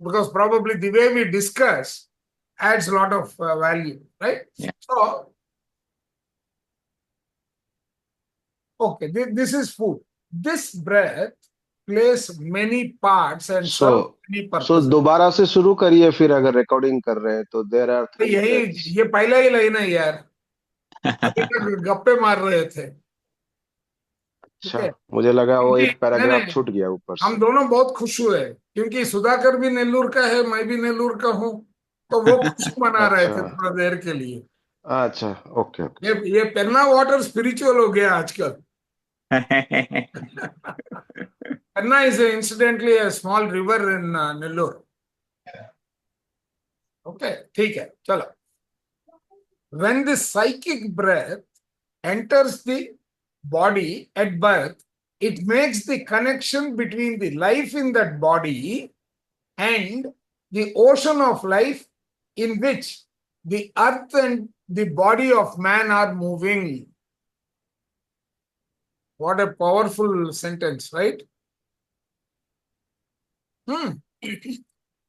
because probably the way we discuss adds a lot of value, right? Yeah. So, okay, this is food. This breath plays many parts and so serve many so purposes. दोबारा से शुरू करिए फिर अगर recording कर रहे हैं तो देर आर तो 3 यही ब्रेथ्स. ये पहला ही लाइन है यार, अभी तक गप्पे मार रहे थे। ठीक अच्छा, है, मुझे लगा वो क्योंकि एक नहीं पैराग्राफ नहीं, छूट गया ऊपर हम से. दोनों बहुत खुश हुए क्योंकि सुधाकर भी नेल्लूर का है, मैं भी नेल्लूर का हूँ, तो वो खुशी मना रहे अच्छा. थे थोड़ा देर के लिए। अच्छा. Okay okay. ये पेन्ना वाटर स्पिरिचुअल हो गया आजकल। Penna is incidentally a small river in Nellore. ओके, ठीक है, चलो। When the psychic breath enters the body at birth, it makes the connection between the life in that body and the ocean of life in which the earth and the body of man are moving. What a powerful sentence, right?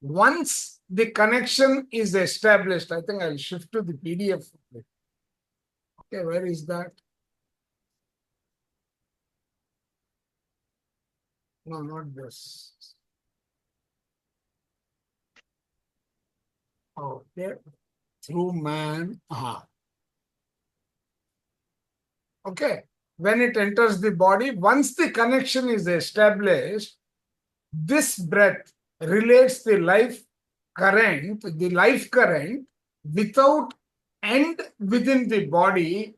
Once the connection is established, I think I'll shift to the PDF. Okay, where is that? No, not this. Okay, through man. Okay, when it enters the body, once the connection is established, this breath relates the life current without and within the body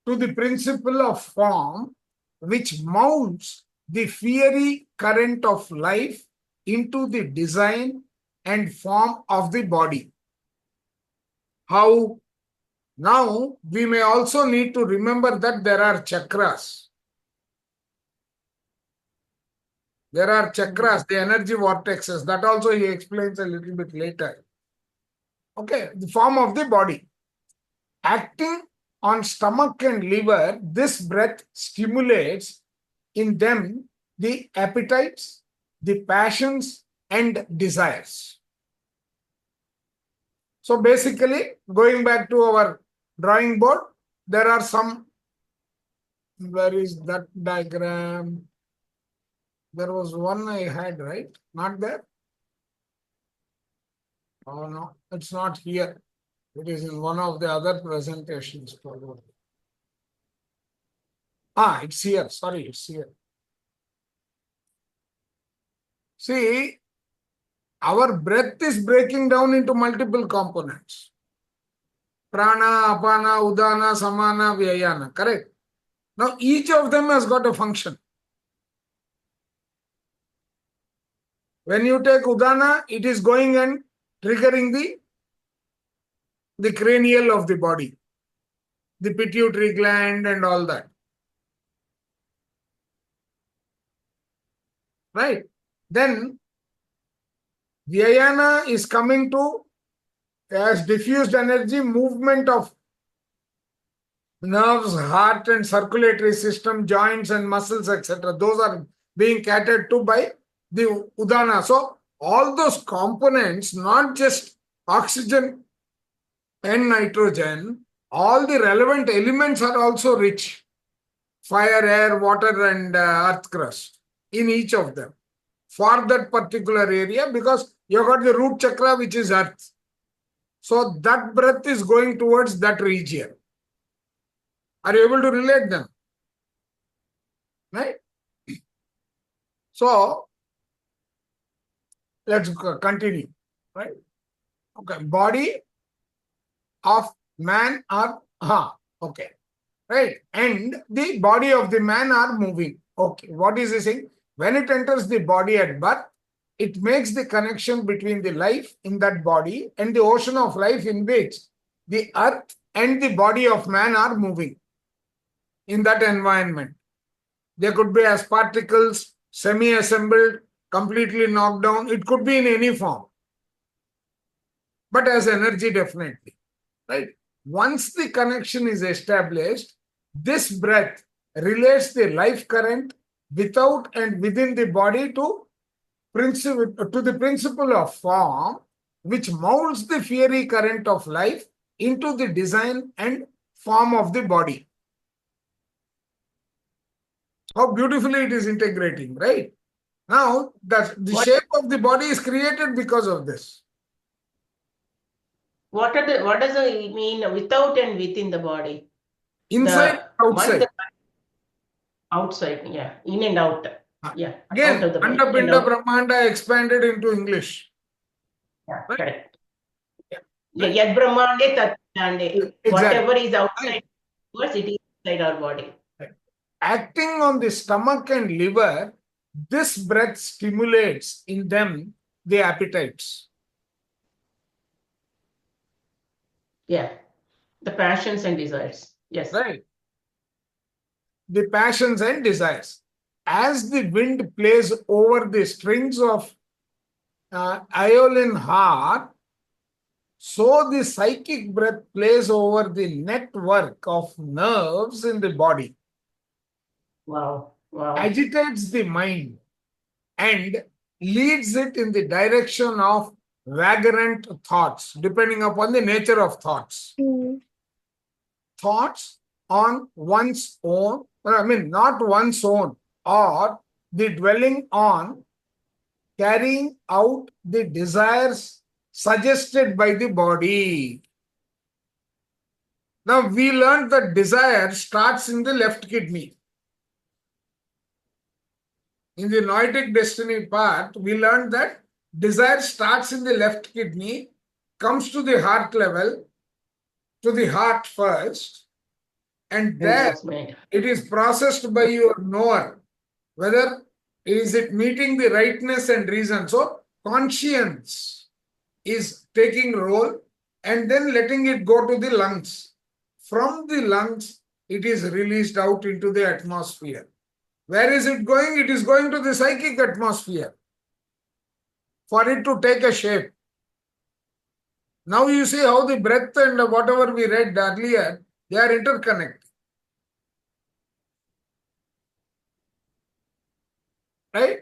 to the principle of form, which mounts the fiery current of life into the design and form of the body. How? Now, we may also need to remember that there are chakras. There are chakras, the energy vortexes. That also he explains a little bit later. Okay, the form of the body. Acting on stomach and liver, this breath stimulates in them the appetites, the passions, and desires. So basically, going back to our drawing board, there are some, where is that diagram? There was one I had, right? Not there? Oh no, it's not here. It is in one of the other presentations. Probably. It's here. Sorry, it's here. See, our breath is breaking down into multiple components. Prana, apana, udana, samana, vyayana. Correct? Now, each of them has got a function. When you take udana, it is going and triggering the cranial of the body, the pituitary gland and all that. Right? Then, vyayana is coming to as diffused energy, movement of nerves, heart and circulatory system, joints and muscles, etc. Those are being catered to by the udana. So all those components, not just oxygen and nitrogen, all the relevant elements are also rich. Fire, air, water and earth crust in each of them for that particular area, because you got the root chakra, which is earth. So that breath is going towards that region. Are you able to relate them? Right? So let's continue. Right? Okay. Body of man are okay. Right? And the body of the man are moving. Okay. What is this thing? When it enters the body at birth, it makes the connection between the life in that body and the ocean of life in which the earth and the body of man are moving in that environment. They could be as particles, semi-assembled, completely knocked down. It could be in any form, but as energy definitely, right? Once the connection is established, this breath relates the life current without and within the body to principle of form, which molds the fiery current of life into the design and form of the body. How beautifully it is integrating, right? Now, the What shape of the body is created because of this. what does it mean without and within the body? Inside, The outside. outside, yeah, in and out, yeah, out Again, of the body, in and Andapinda out. Brahmanda expanded into English. Yeah, Right? correct. Yeah. Yeah, Yad Brahmande Tat Chande. Exactly. Whatever is outside us, it is inside our body. Acting on the stomach and liver, this breath stimulates in them the appetites. Yeah, the passions and desires. Yes. Right? The passions and desires. As the wind plays over the strings of Aeolian harp, so the psychic breath plays over the network of nerves in the body, Wow. Wow. agitates the mind, and leads it in the direction of vagrant thoughts, depending upon the nature of thoughts. Thoughts on one's own, not one's own, or the dwelling on carrying out the desires suggested by the body. Now, we learned that desire starts in the left kidney. In the noetic destiny part, we learned that desire starts in the left kidney, comes to the heart level, to the heart first, and there it is processed by your knower, whether is it meeting the rightness and reason. So, conscience is taking role and then letting it go to the lungs. From the lungs, it is released out into the atmosphere. Where is it going? It is going to the psychic atmosphere for it to take a shape. Now you see how the breath and whatever we read earlier, they are interconnected. Right?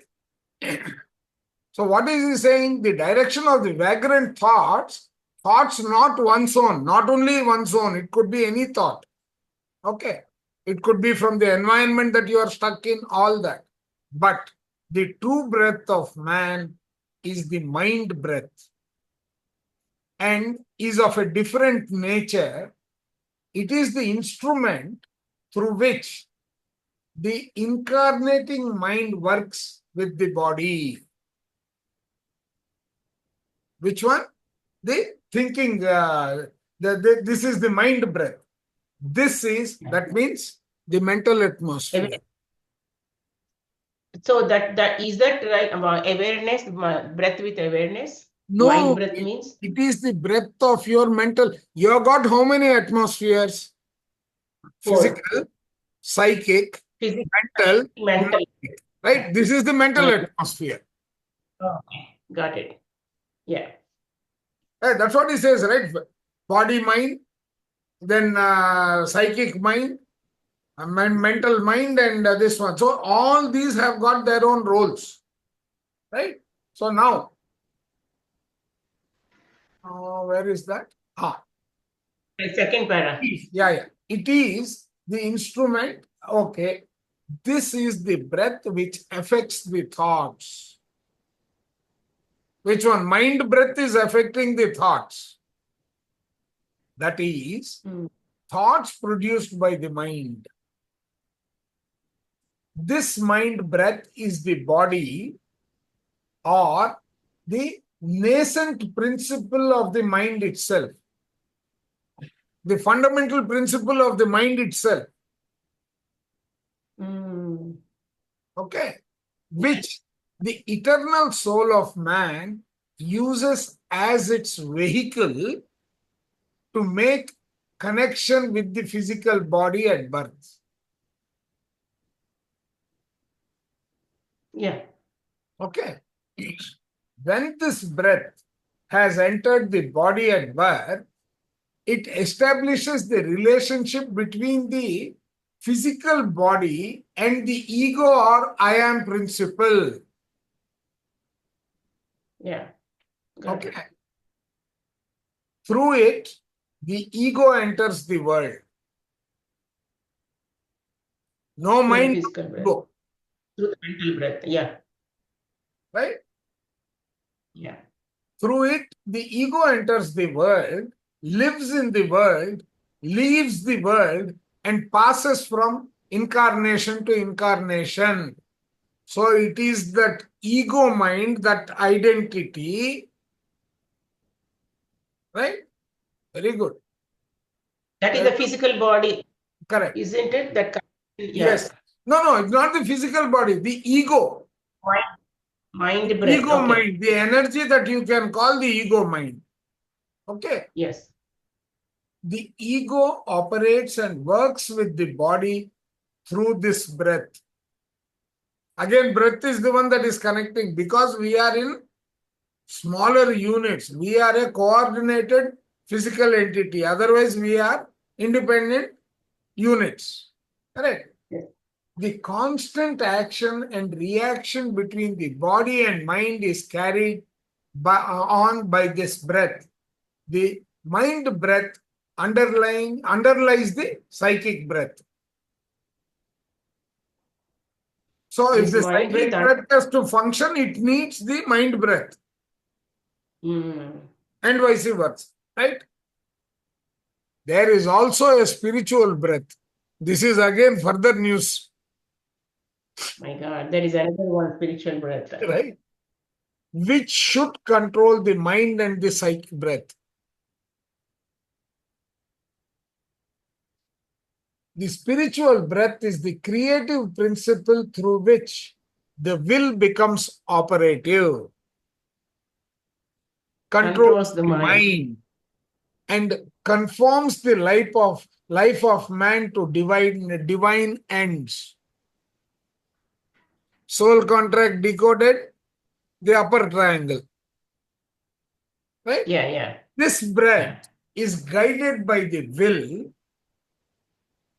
So what is he saying? The direction of the vagrant thoughts, thoughts not one's own, not only one's own, it could be any thought. Okay. It could be from the environment that you are stuck in, all that. But the true breath of man is the mind breath and is of a different nature. It is the instrument through which the incarnating mind works with the body. Which one? The thinking, this is the mind breath. This is, that means the mental atmosphere. So that is that right? Awareness, breath with awareness. No, mind breath means it is the breath of your mental. You have got how many atmospheres? Physical, psychic, mental. Right? This is the mental atmosphere. Okay, got it. Yeah. That's what he says, right? Body, mind, then psychic mind, mental mind, and this one. So all these have got their own roles. Right? So now, where is that? The second para. Yeah. It is the instrument. Okay. This is the breath which affects the thoughts. Which one? Mind breath is affecting the thoughts. That is, thoughts produced by the mind. This mind breath is the body or the nascent principle of the mind itself. The fundamental principle of the mind itself. Okay. Which the eternal soul of man uses as its vehicle to make connection with the physical body at birth. Yeah. Okay. When this breath has entered the body at birth, it establishes the relationship between the physical body and the ego or I am principle. Yeah. Got Okay. it. Through it, the ego enters the world. No Through the mind, physical breath. ego, Through the mental breath. Yeah. right? Yeah. Through it, the ego enters the world, lives in the world, leaves the world, and passes from incarnation to incarnation. So it is that ego mind, that identity, right? Very good. That is the physical body, Correct. isn't it? That Yes. No, it's not the physical body, the ego. Mind breath. Ego Okay. mind, the energy that you can call the ego mind. Okay. Yes. The ego operates and works with the body through this breath. Again, breath is the one that is connecting because we are in smaller units. We are a coordinated physical entity. Otherwise, we are independent units. Correct? Yes. The constant action and reaction between the body and mind is carried on by this breath. The mind breath underlies the psychic breath. So if This the mind psychic breath. breath has to function, it needs the mind breath Mm. and vice versa, right? There is also a spiritual breath. This is again further news, My God, there is another one, spiritual breath. right? Which should control the mind and the psychic breath. The spiritual breath is the creative principle through which the will becomes operative, controls the the mind. mind, and conforms the life of man to divine ends. Soul contract decoded, the upper triangle. Right? Yeah. This breath is guided by the will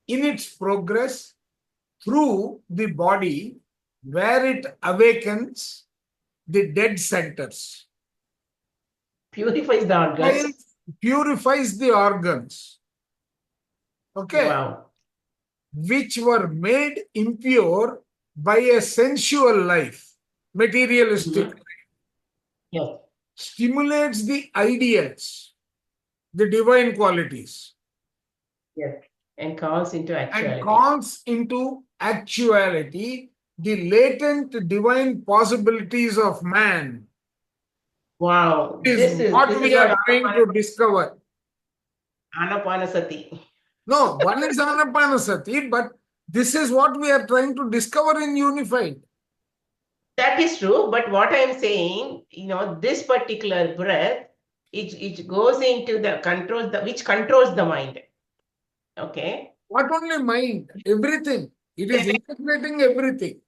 in its progress through the body where it awakens the dead centers. Purifies the organs. Purifies the organs. Okay. Wow. Which were made impure by a sensual life, materialistic life. Yes. Stimulates the ideals, the divine qualities. Yes. And calls into actuality. And calls into actuality the latent divine possibilities of man. Wow. This is what we are trying to discover. Anapanasati. No, one is Anapanasati, but this is what we are trying to discover in Unified. That is true, but what I am saying, this particular breath, it goes into the controls, which controls the mind. Okay. Not only mind, everything. It is integrating everything.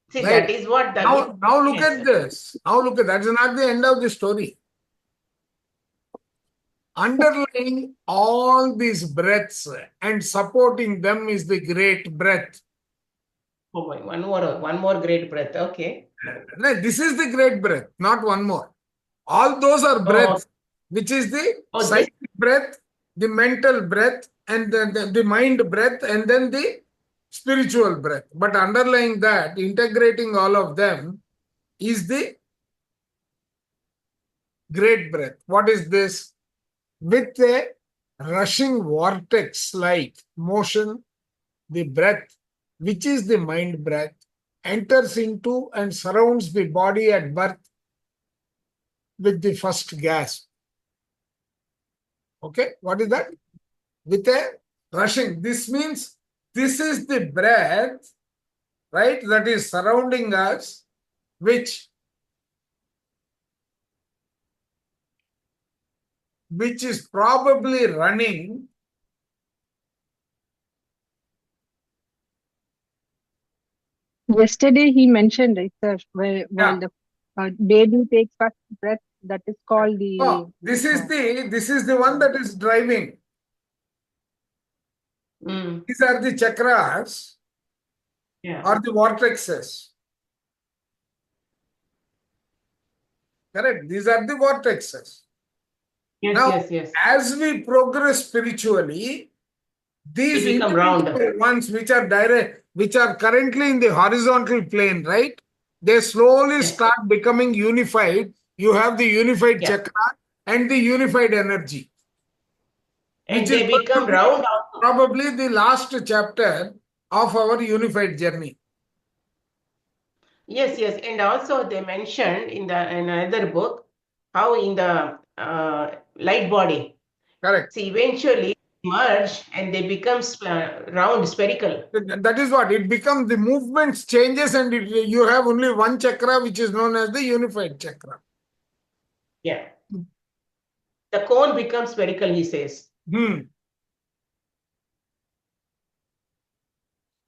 See, Right. that is what the Now look at this. Now look at that. Is not the end of the story. Underlying all these breaths and supporting them is the great breath. Oh boy, one more great breath. Okay. No, this is the great breath, not one more. All those are breaths, which is the psychic breath, the mental breath, and the mind breath, and then the spiritual breath. But underlying that, integrating all of them, is the great breath. What is this? With a rushing vortex-like motion, the breath, which is the mind breath, enters into and surrounds the body at birth with the first gasp. Okay, what is that? With a rushing. This means this is the breath, right, that is surrounding us, which is probably running. Yesterday he mentioned it, sir, while the baby takes first breath, that is called the. Oh, this is the one that is driving. These are the chakras or the vortexes. Correct. These are the vortexes. Yes, Now, yes. as we progress spiritually, these They become round. individual ones which are direct, which are currently in the horizontal plane, right? They slowly Yes. start becoming unified. You have the unified Yeah. chakra and the unified energy, And which they is going become to be round also. probably the last chapter of our unified journey. Yes, and also they mentioned in another book how in the light body, Correct. see, eventually merge and they become round, spherical. That is what it becomes. The movements changes, and you have only one chakra, which is known as the unified chakra. Yeah. The cone becomes spherical, he says.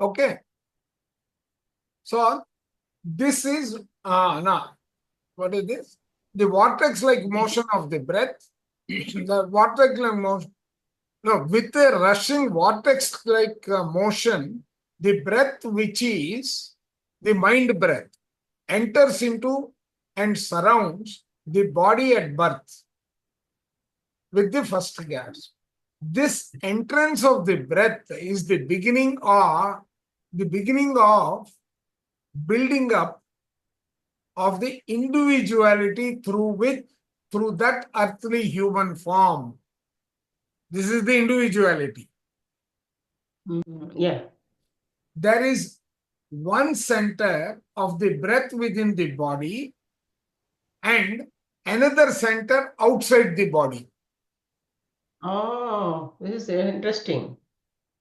Okay. So this is now what is this? The vortex-like motion of the breath. The vortex-like motion. No, with a rushing vortex-like motion, the breath, which is the mind breath, enters into and surrounds the body at birth with the first gas. This entrance of the breath is the beginning of building up of the individuality through that earthly human form. This is the individuality. Yeah. There is one center of the breath within the body and another center outside the body. Oh, this is interesting.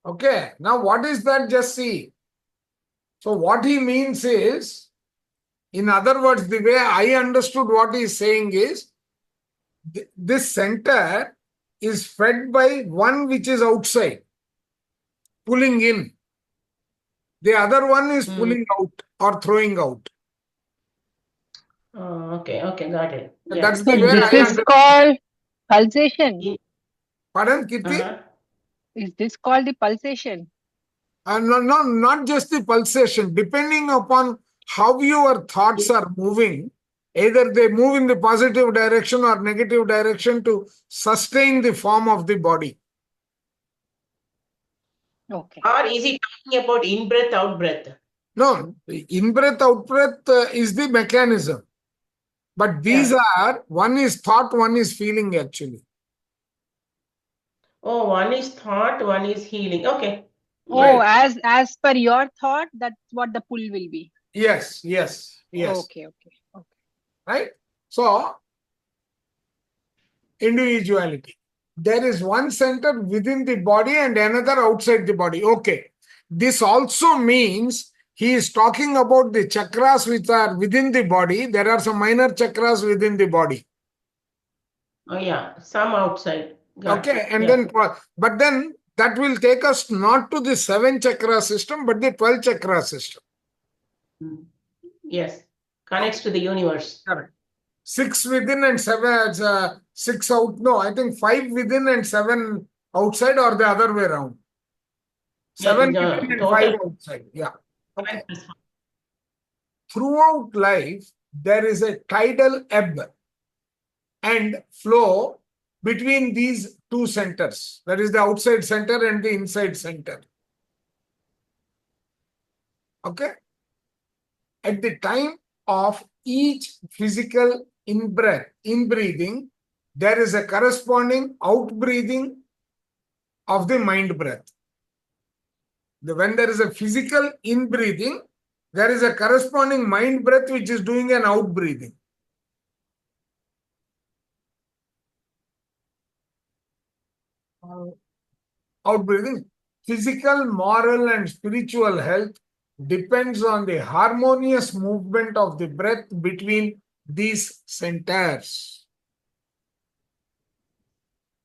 Okay, now what is that? Just see. So what he means is, in other words, the way I understood what he is saying is, this center is fed by one which is outside, pulling in. The other one is pulling out or throwing out. Oh, okay, got it. Yeah. That's the So way this I is understood. called pulsation. Pardon, Kirti? Is this called the pulsation? No, not just the pulsation. Depending upon how your thoughts are moving, either they move in the positive direction or negative direction to sustain the form of the body. Okay. Or is he talking about in-breath, out-breath? No, in-breath, out-breath is the mechanism. But these are, one is thought, one is feeling actually. Oh, one is thought, one is healing. Okay. Oh, Right. as per your thought, that's what the pull will be. Yes. Okay. Right? So, individuality. There is one center within the body and another outside the body. Okay. This also means he is talking about the chakras which are within the body. There are some minor chakras within the body. Oh, yeah. Some outside. Got Okay. it. And Yeah. then that will take us not to the 7 chakra system, but the 12 chakra system. Yes. Connects to the universe. Correct. 6 within and 7, 6 out. No, I think 5 within and 7 outside, or the other way around. 7 Yeah, within and total. 5 outside. Yeah. Okay. Throughout life, there is a tidal ebb and flow between these two centers. That is the outside center and the inside center. Okay. At the time of each physical in-breathing, there is a corresponding out-breathing of the mind breath. When there is a physical in-breathing, there is a corresponding mind breath which is doing an out-breathing. Out-breathing. Physical, moral, and spiritual health depends on the harmonious movement of the breath between these centers.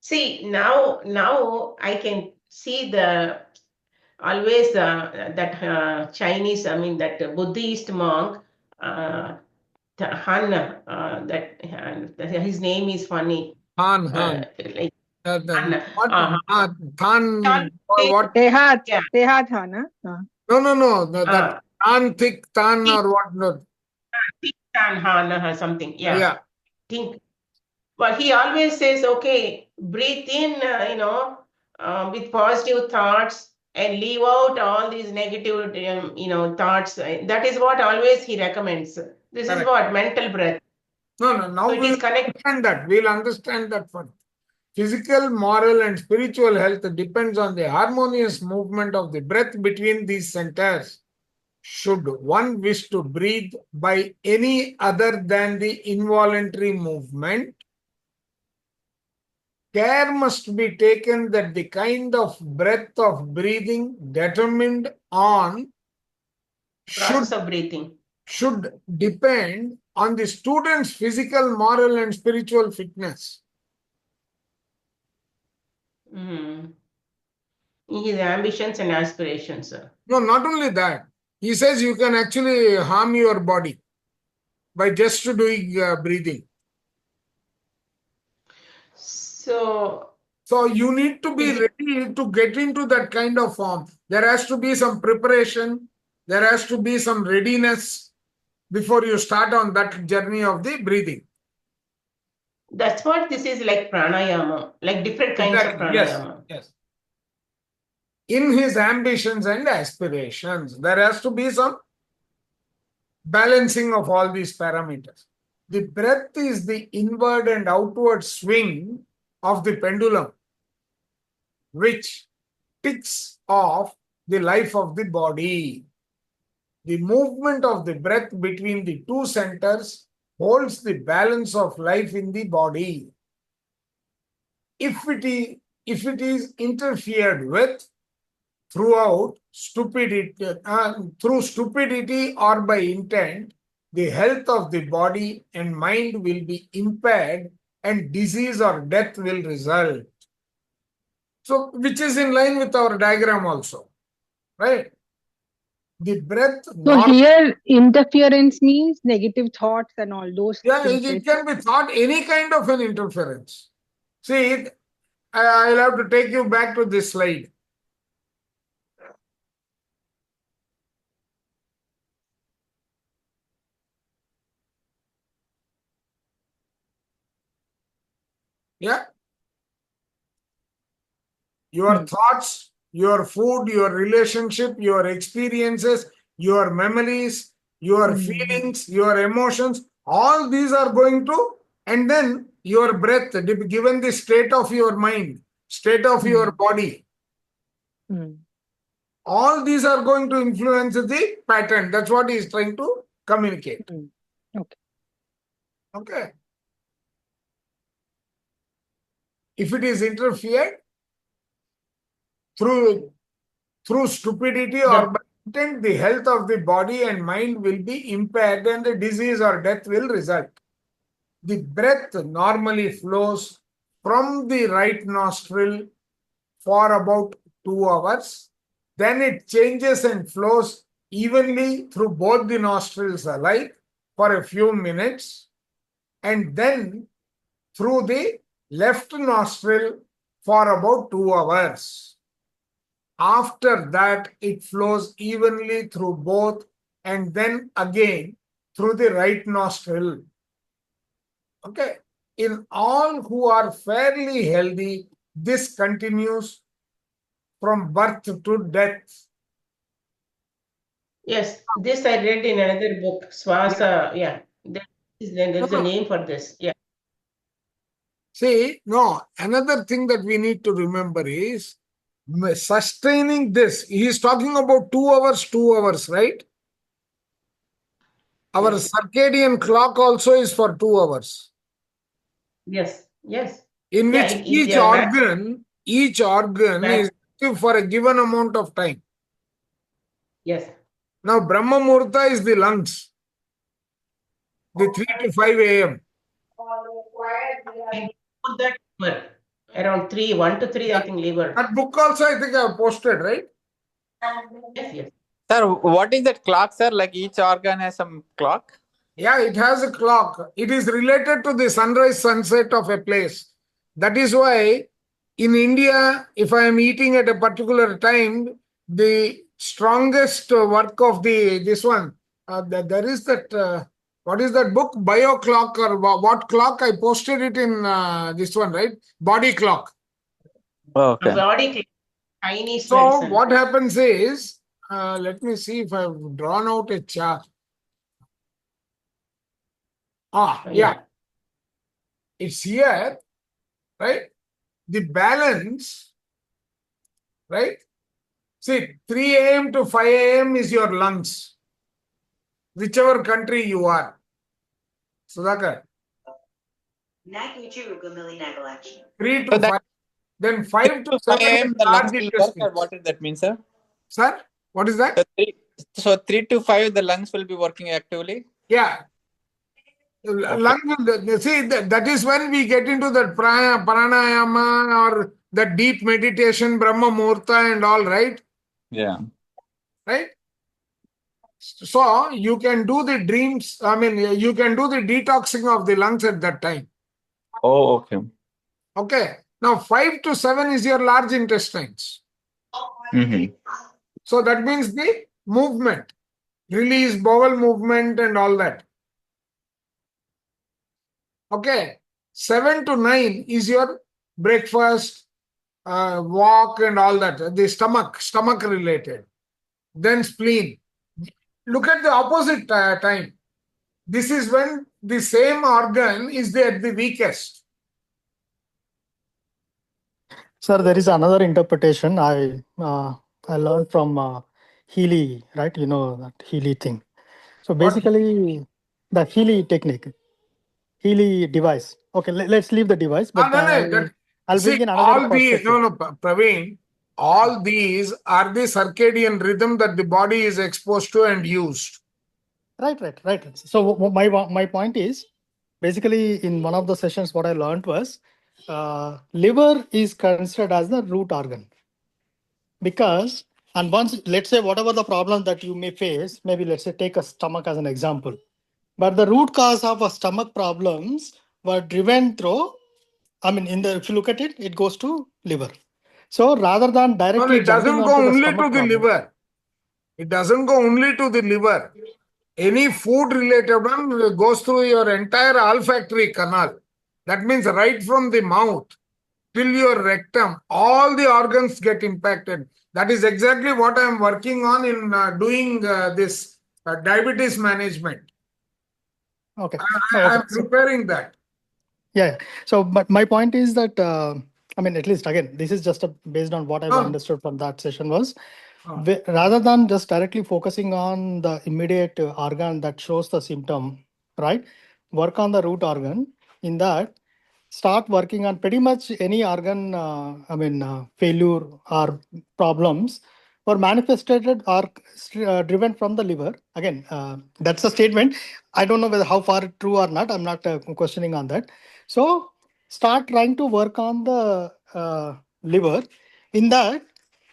See, now I can see always that Chinese, I mean that Buddhist monk, Han, his name is funny. Han. Like What? Chan. What? Tehat. Yeah. Tehat Hana. No. That thick, tan, or what? No. Chan Han or something. Yeah. think. But he always says, okay, breathe in, with positive thoughts and leave out all these negative, thoughts. That is what always he recommends. This is Correct. what mental breath. No, now So it we is will connected. understand that. We'll understand that first. Physical, moral, and spiritual health depends on the harmonious movement of the breath between these centers. Should one wish to breathe by any other than the involuntary movement, care must be taken that the kind of breadth of breathing determined on Process of breathing. should depend on the student's physical, moral, and spiritual fitness. His ambitions and aspirations, sir. No, not only that. He says you can actually harm your body by just doing breathing. So So you need to be Is it- ready to get into that kind of form. There has to be some preparation. There has to be some readiness before you start on that journey of the breathing. that's what this is like pranayama, like different kinds of Exactly. Yes. pranayama. Yes. In his ambitions and aspirations, there has to be some balancing of all these parameters. The breath is the inward and outward swing of the pendulum, which ticks off the life of the body. The movement of the breath between the two centers holds the balance of life in the body. If it is interfered with through stupidity or by intent, the health of the body and mind will be impaired and disease or death will result. So, which is in line with our diagram also, right? The breath. So here interference means negative thoughts and all those Yeah, things. it can be thought any kind of an interference. See, I'll have to take you back to this slide. Yeah. Your thoughts, your food, your relationship, your experiences, your memories, your feelings, your emotions, all these are going to, and then your breath, given the state of your mind, state of your body, all these are going to influence the pattern. That's what he is trying to communicate. Okay. Okay. If it is interfered through stupidity or by intent, the health of the body and mind will be impaired and the disease or death will result. The breath normally flows from the right nostril for about 2 hours. Then it changes and flows evenly through both the nostrils alike for a few minutes, and then through the left nostril for about 2 hours. After that, it flows evenly through both and then again through the right nostril. Okay. In all who are fairly healthy, this continues from birth to death. Yes, this I read in another book, Swasa. Yeah, there is a name for this. Yeah. See, no, another thing that we need to remember is sustaining this. He is talking about 2 hours, right? Our Yes. circadian clock also is for 2 hours. Yes. Yes. In Yeah, which each organ is active for a given amount of time. Yes. Now, Brahma Muhurta is the lungs, the 3 to 5 a.m. That around 1 to 3, I think, liver. That book also, I think, I have posted, right? Yes, yes. Sir, what is that clock, sir? Like each organ has some clock? Yeah, it has a clock. It is related to the sunrise, sunset of a place. That is why in India, if I am eating at a particular time, the strongest work of there is that what is that book? Bio clock or what clock? I posted it in this one, right? Body clock. Okay. Body clock, Chinese So medicine. what happens is, let me see if I've drawn out a chart. Yeah. It's here, right? The balance, right? See, 3 a.m. to 5 a.m. is your lungs, whichever country you are. Sudhakar, 3 So to that 5, then 5 to 5 7 a.m. is the lungs large will work, intestine. or what does that mean, sir? Sir, what is that? So 3 to 5 the lungs will be working actively. Yeah. Lung will, see, that is when we get into that pranayama or the deep meditation, Brahma Muhurta and all, right? Yeah. Right? So you can do the dreams, you can do the detoxing of the lungs at that time. Oh, okay. Okay. Now 5 to 7 is your large intestines. Mm-hmm. So that means the movement, release, bowel movement and all that. Okay. 7 to 9 is your breakfast, walk and all that. The stomach related. Then spleen. Look at the opposite time. This is when the same organ is at the weakest. Sir, there is another interpretation I learned from Healy, right? You know that Healy thing. So What? basically, the Healy technique, Healy device. Okay, let's leave the device, but I'll See, bring in another all these, perspective. Praveen, all these are the circadian rhythm that the body is exposed to and used. Right. So my point is, basically in one of the sessions, what I learned was, liver is considered as the root organ. Because, and once, let's say, whatever the problem that you may face, maybe let's say take a stomach as an example. But the root cause of a stomach problems were driven through, if you look at it, it goes to liver. So rather than No, directly it jumping doesn't go onto the only stomach to the problem, liver. It doesn't go only to the liver. Any food related one goes through your entire olfactory canal. That means right from the mouth till your rectum, all the organs get impacted. That is exactly what I am working on in doing this diabetes management. okay. I am preparing that. Yeah. So, but my point is that, at least again, this is just based on what I've understood from that session was, rather than just directly focusing on the immediate organ that shows the symptom, right? Work on the root organ. In that, start working on pretty much any organ, failure or problems were manifested or driven from the liver. Again, that's a statement. I don't know whether how far true or not. I'm not questioning on that. So start trying to work on the liver. In that,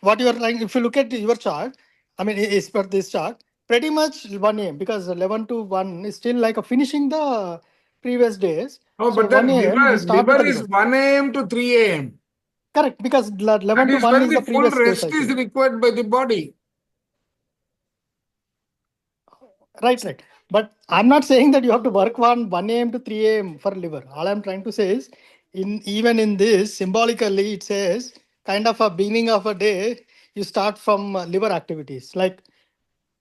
what you are trying, if you look at your chart, is per this chart, pretty much 1 a.m. because 11 to 1 is still like a finishing the previous days. Oh, So but that 1 a.m. we start with liver the is liver. 1 a.m. to 3 a.m. Correct, because 11 That to is 1 when is the the full previous day rest is cycle. required by the body. Right. But I'm not saying that you have to work on 1 a.m. to 3 a.m. for liver. All I'm trying to say is, even in this, symbolically, it says kind of a beginning of a day, you start from liver activities. Like,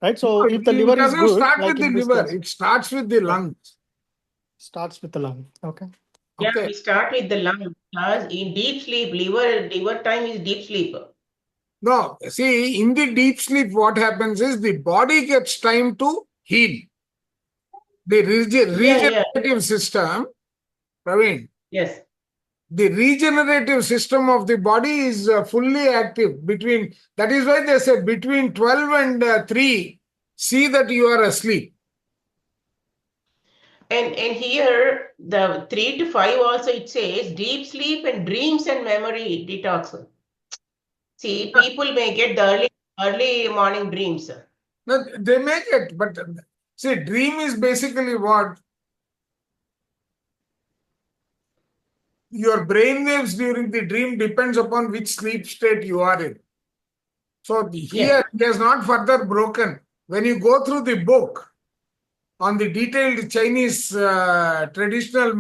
right? So No, if the it liver is doesn't good, start like with the in this liver. case, It starts with the lungs. starts with the lung. Okay. Yeah, Okay. we start with the lung. Plus, in deep sleep, liver time is deep sleep. No, see, in the deep sleep, what happens is the body gets time to heal. The regenerative system, Praveen, Yes. the regenerative system of the body is fully active between, that is why they say between 12 and 3, see that you are asleep. And here, the 3 to 5 also, it says deep sleep and dreams and memory detox. See, people may get the early morning dreams. No, they make it, but see, dream is basically what? Your brain waves during the dream depends upon which sleep state you are in. So here, it has not further broken. When you go through the book, on the detailed Chinese traditional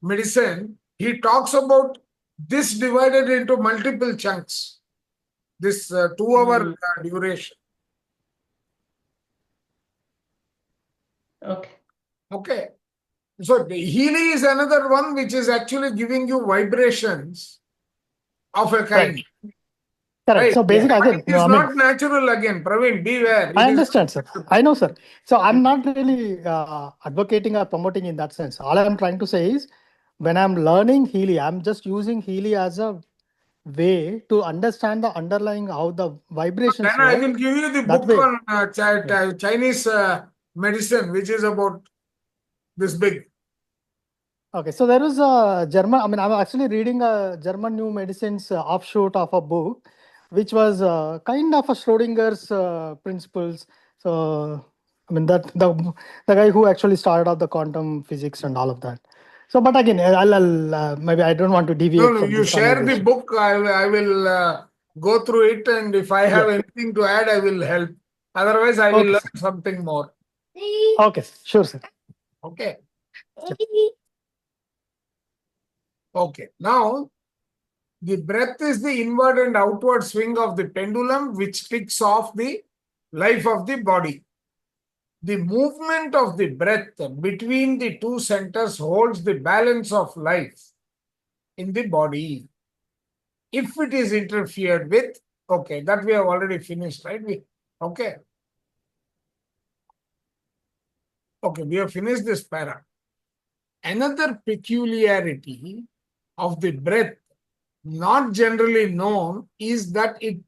medicine, he talks about this divided into multiple chunks. This 2 hour duration. Okay. Okay. So the Healy is another one which is actually giving you vibrations of a kind. Correct. Right. So basically, But again, it is I mean, not natural again. Praveen, beware. I It is understand, sir. I know, sir. So I'm not really advocating or promoting in that sense. All I'm trying to say is when I'm learning Healy, I'm just using Healy as a way to understand the underlying how the vibrations Then I work. will give you the That book way. on Chinese medicine, which is about this big. Okay, so there is a German, I mean, I'm actually reading a German New Medicine's offshoot of a book, which was kind of a Schrodinger's principles. So, I mean, the guy who actually started out the quantum physics and all of that. So, but again, I'll maybe I don't want to deviate No, from you this share the conversation. book. I will go through it, and if I have Yeah. anything to add, I will help. Otherwise, I will Okay, learn something more. Okay, sure, sir. Okay. Okay. Now, the breath is the inward and outward swing of the pendulum, which kicks off the life of the body. The movement of the breath between the two centers holds the balance of life in the body. If it is interfered with, okay, that we have already finished, right? Okay. Okay, we have finished this para. Another peculiarity of the breath, not generally known, is that it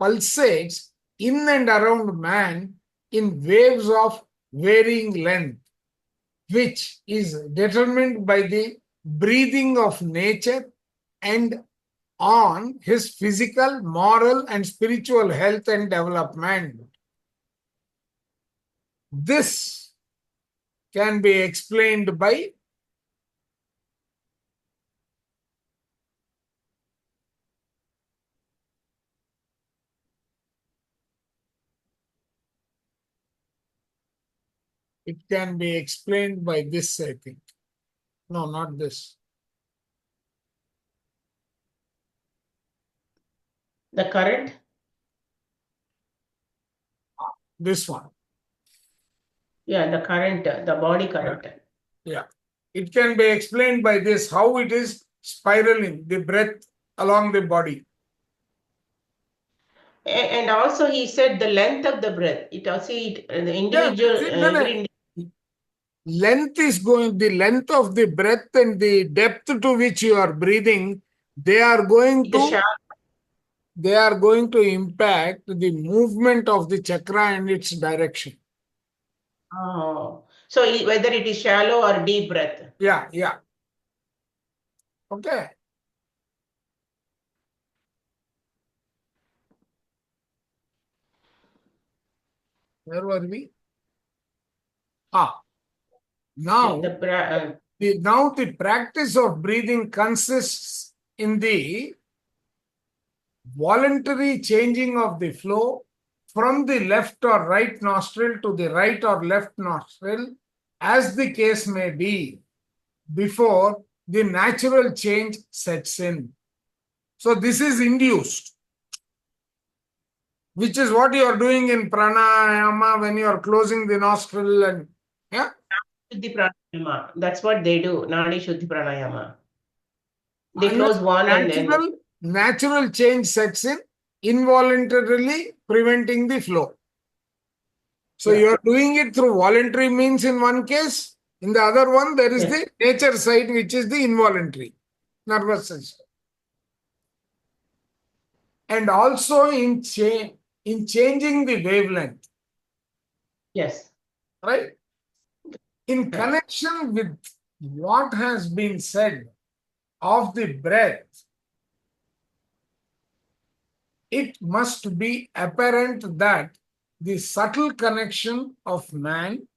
pulsates in and around man in waves of varying length, which is determined by the breathing of nature and on his physical, moral, and spiritual health and development. This can be explained by this, I think. No, not this. The current? This one. Yeah, the current, the body current. Yeah. It can be explained by this, how it is spiraling, the breath along the body. And also he said the length of the breath. It also the individual Length is going, the length of the breath and the depth to which you are breathing, they are going to impact the movement of the chakra and its direction. Oh, so whether it is shallow or deep breath. Yeah. Okay. Where were we? Now, the practice of breathing consists in the voluntary changing of the flow from the left or right nostril to the right or left nostril, as the case may be, before the natural change sets in. So this is induced, which is what you are doing in pranayama when you are closing the nostril and Shuddhi pranayama. That's what they do. Nadi Shuddhi pranayama. They close one and then natural change sets in, involuntarily preventing the flow. So you are doing it through voluntary means in one case. In the other one, there is the nature side, which is the involuntary nervous system. And also in changing the wavelength. Yes. Right? In connection with what has been said of the breath, it must be apparent that the subtle connection of man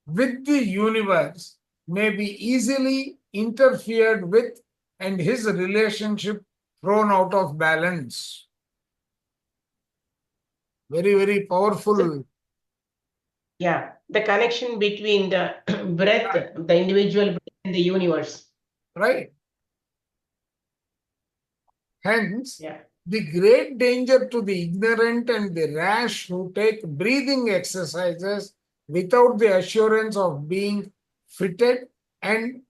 with the universe may be easily interfered with and his relationship thrown out of balance. Very, very powerful Yeah, the connection between the breath, the individual breath and the universe. right? Hence, Yeah. the great danger to the ignorant and the rash who take breathing exercises without the assurance of being fitted and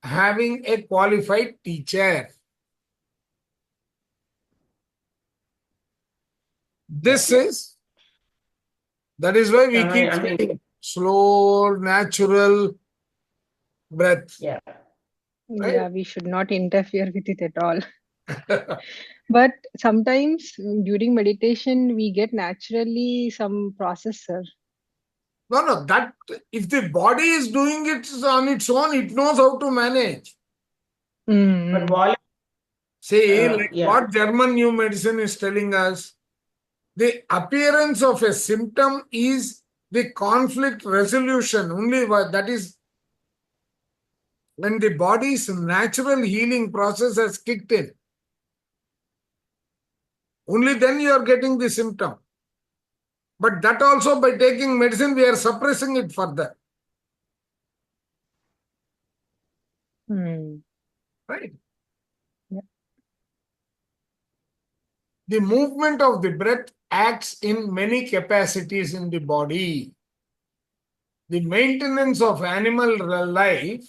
having a qualified teacher. That is why we keep I mean, saying slow, natural breath. yeah. Right? Yeah, we should not interfere with it at all. But sometimes during meditation, we get naturally some process, sir. No, that if the body is doing it on its own, it knows how to manage. But while See, like yeah. what German new medicine is telling us, the appearance of a symptom is the conflict resolution. Only that is when the body's natural healing process has kicked in. Only then you are getting the symptom. But that also by taking medicine, we are suppressing it further. Right? Yeah. The movement of the breath acts in many capacities in the body. The maintenance of animal life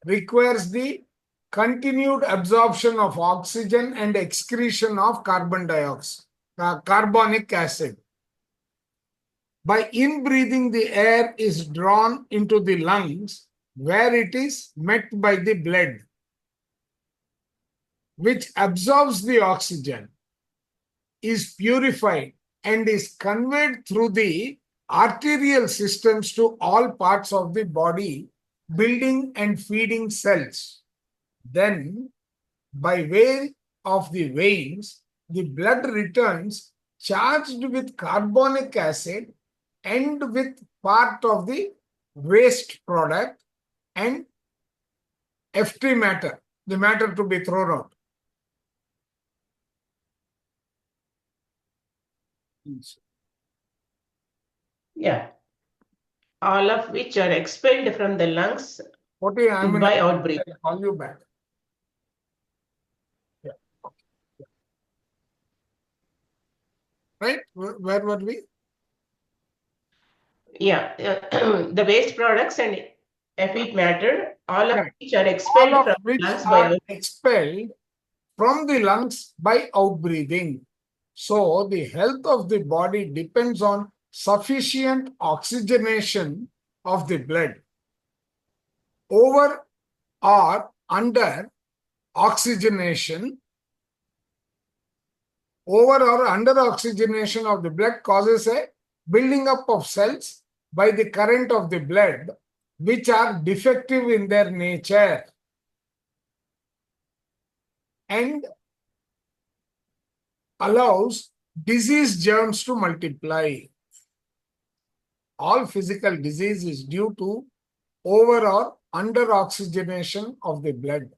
requires the continued absorption of oxygen and excretion of carbonic acid. By inbreathing, the air is drawn into the lungs where it is met by the blood, which absorbs the oxygen, is purified, and is conveyed through the arterial systems to all parts of the body, building and feeding cells. Then, by way of the veins, the blood returns charged with carbonic acid and with part of the waste product and FT matter, the matter to be thrown out. Yeah. All of which are expelled from the lungs Okay, by outbreath. I'll call you back. Yeah. Okay. Right? Where were we? Yeah. The waste products and effete matter, all of Correct. which are expelled All from of which lungs are by expelled from the lungs by outbreathing. So the health of the body depends on sufficient oxygenation of the blood. Over or under oxygenation, over or under oxygenation of the blood causes a building up of cells by the current of the blood, which are defective in their nature and allows disease germs to multiply. All physical disease is due to over or under oxygenation of the blood.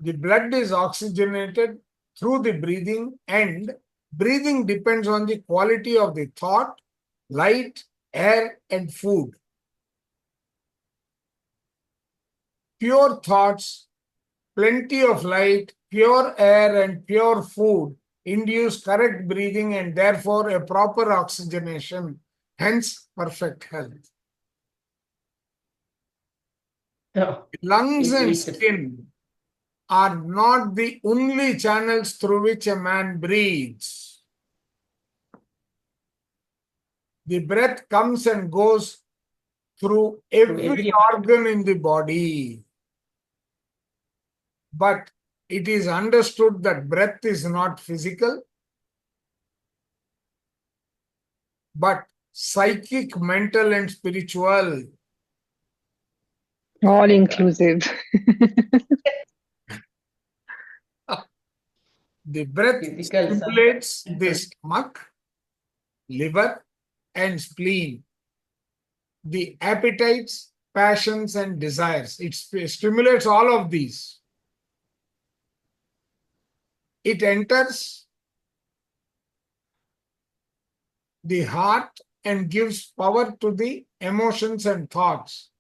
The blood is oxygenated through the breathing, and breathing depends on the quality of the thought, light, air, and food. Pure thoughts, plenty of light, pure air, and pure food induce correct breathing and therefore a proper oxygenation, hence perfect health. Lungs and skin are not the only channels through which a man breathes. The breath comes and goes through every organ in the body. But it is understood that breath is not physical, but psychic, mental, and spiritual. All inclusive. The breath stimulates the stomach, liver, and spleen, the appetites, passions, and desires. It stimulates all of these. It enters the heart and gives power to the emotions and thoughts.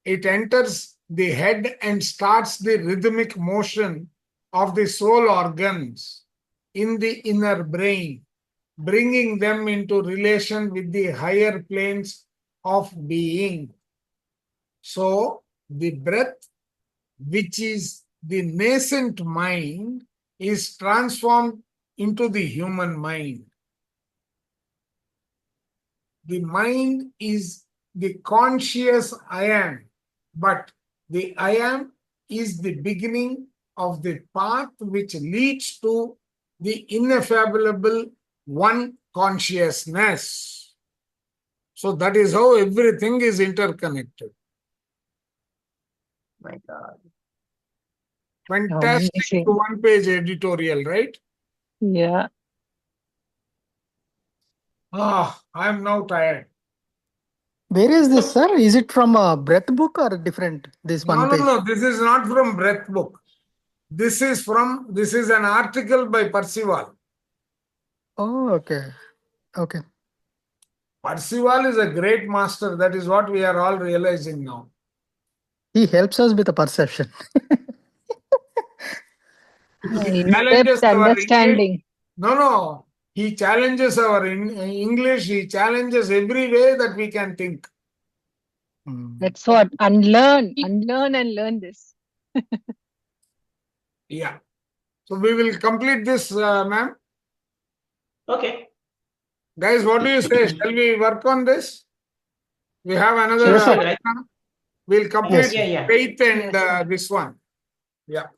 It enters the head and starts the rhythmic motion of the soul organs in the inner brain, bringing them into relation with the higher planes of being. So, the breath, which is the nascent mind, is transformed into the human mind. The mind is the conscious I am, but the I am is the beginning of the path which leads to the ineffable one consciousness. So that is how everything is interconnected. My God. Fantastic Amazing. one-page editorial, right? Yeah. I am now tired. Where is this, sir? Is it from a breath book or different? This one page? No, this is not from Breath Book. This is an article by Percival. Oh, okay. Okay. Percival is a great master. That is what we are all realizing now. He helps us with the perception. He In-depth challenges our English. understanding. No. He challenges our English. He challenges every way that we can think. That's what. Unlearn and learn this. Yeah. So we will complete this, ma'am. Okay. Guys, what do you say? Shall we work on this? We have another. Yes, sir. Right. We'll complete Yeah. faith and Yes. this one. Yeah.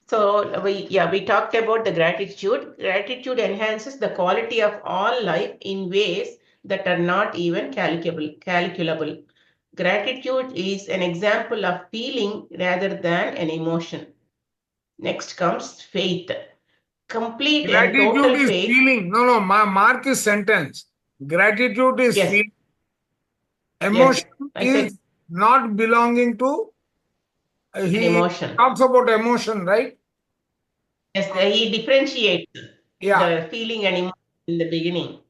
So we talked about the gratitude. Gratitude enhances the quality of all life in ways that are not even calculable. Gratitude is an example of feeling rather than an emotion. Next comes faith. Complete and Gratitude total is faith. feeling. No, mark is sentence. Gratitude is Yes. feeling. Emotion I said is not belonging to. an He emotion. talks about emotion, right? Yes, he differentiates Yeah. the feeling and emotion in the beginning.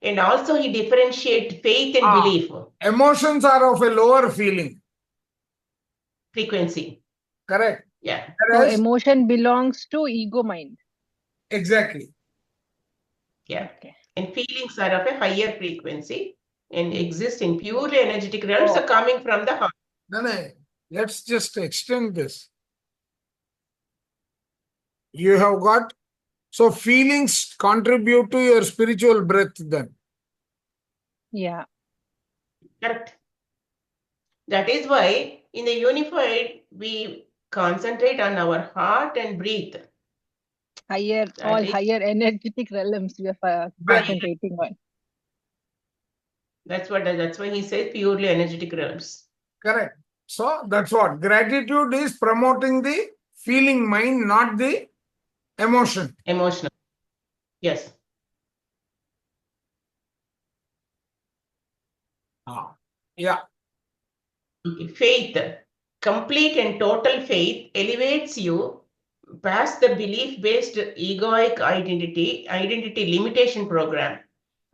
And also he differentiates faith and belief Emotions are of a lower feeling. frequency. Correct. Yeah. So Whereas, emotion belongs to ego mind. exactly. Yeah. Okay. And feelings are of a higher frequency and exist in purely energetic realms, so coming from the heart. No. Let's just extend this. You have got. So feelings contribute to your spiritual breath then. Yeah. Correct. That is why in the unified, we concentrate on our heart and breathe. Higher, That all is- higher energetic realms we are concentrating on. That's why he says purely energetic realms. Correct. So that's what. Gratitude is promoting the feeling mind, not the emotion. Emotional. Yes. Yeah. Okay. Faith. Complete and total faith elevates you past the belief-based egoic identity limitation program.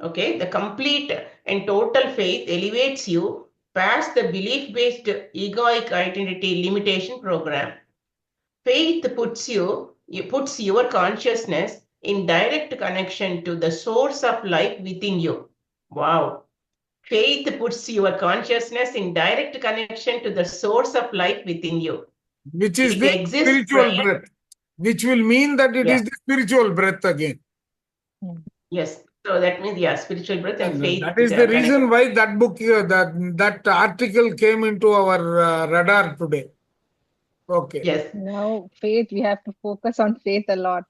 Okay, the complete and total faith elevates you past the belief-based egoic identity limitation program. Faith puts your consciousness in direct connection to the source of life within you. Wow. Faith puts your consciousness in direct connection to the source of life within you. Which is It the exists spiritual breath. Which will mean that it is the spiritual breath again. Yes. So that means, spiritual breath and faith. That is the reason why that book, that article came into our radar today. Okay. Yes. Now, faith, we have to focus on faith a lot.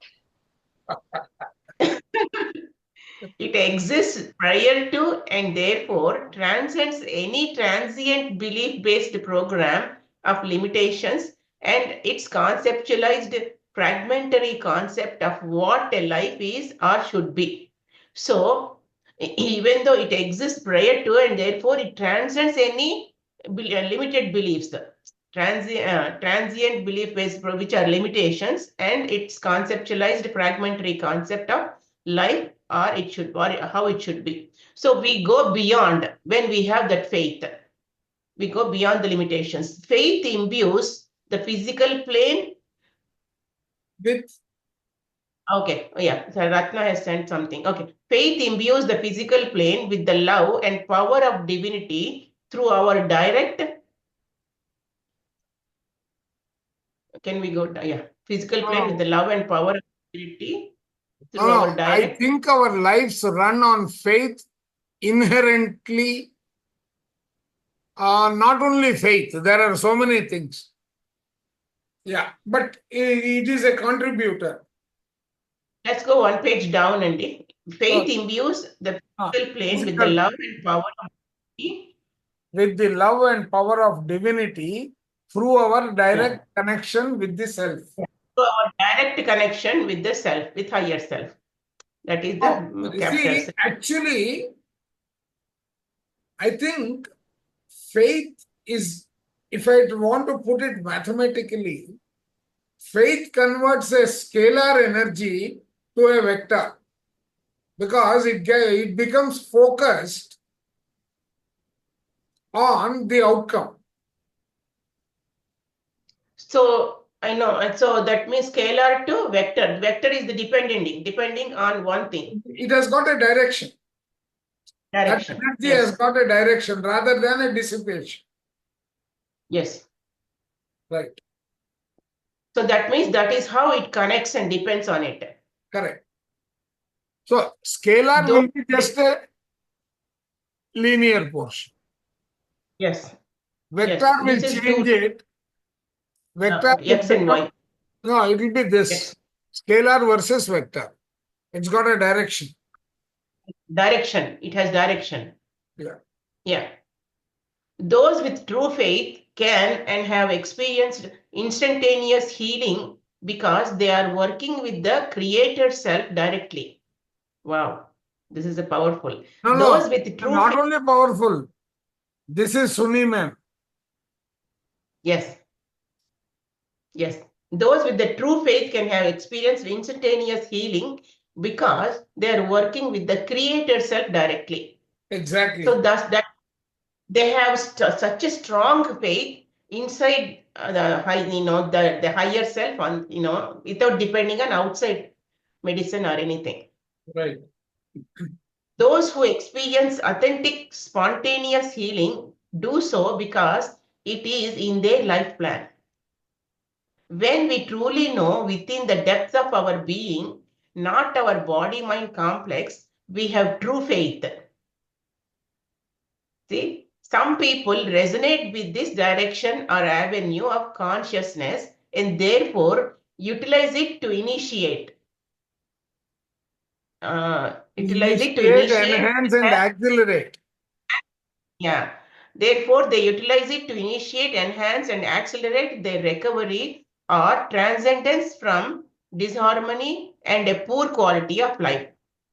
It exists prior to and therefore transcends any transient belief-based program of limitations and its conceptualized fragmentary concept of what a life is or should be. So, even though it exists prior to and therefore it transcends any limited beliefs, transient belief-based, which are limitations, and its conceptualized fragmentary concept of life or it should, or how it should be. So we go beyond when we have that faith. We go beyond the limitations. Faith imbues the physical plane. With Okay, oh yeah, so Ratna has sent something. Okay, faith imbues the physical plane with the love and power of divinity through our direct. Can we go? Yeah, physical plane with the love and power of divinity through no, our I direct. think our lives run on faith inherently. Not only faith, there are so many things. Yeah, but it is a contributor. Let's go one page down, Andy. Faith imbues the physical plane with the physical. love and power of divinity. With the love and power of divinity through our direct connection with the self. So our direct connection with the self, with higher self. That is the captures. See, actually, I think faith is, if I want to put it mathematically, faith converts a scalar energy to a vector because it becomes focused on the outcome. So I know, and so that means scalar to vector. Vector is the depending on one thing. It has got a direction. Direction. That energy Yes. has got a direction rather than a dissipation. Yes. Right. So that means that is how it connects and depends on it. Correct. So scalar will be just a linear portion. Yes. Vector Yes. will This is change it. Vector will X and Y. No, it will be this. Yes. Scalar versus vector. It's got a direction. Direction. It has direction. Yeah. Yeah. Those with true faith can and have experienced instantaneous healing because they are working with the creator self directly. Wow. This is a powerful. No, Those with true not faith. only powerful. This is Sunni man. Yes. Yes. Those with the true faith can have experienced instantaneous healing because they are working with the creator self directly. Exactly. So thus that they have such a strong faith inside the high, the higher self on, without depending on outside medicine or anything. Right. Those who experience authentic spontaneous healing do so because it is in their life plan. When we truly know within the depths of our being, not our body-mind complex, we have true faith. See, some people resonate with this direction or avenue of consciousness and therefore utilize it to initiate. Enhance and accelerate. Yeah. Therefore, they utilize it to initiate, enhance, and accelerate their recovery or transcendence from disharmony and a poor quality of life.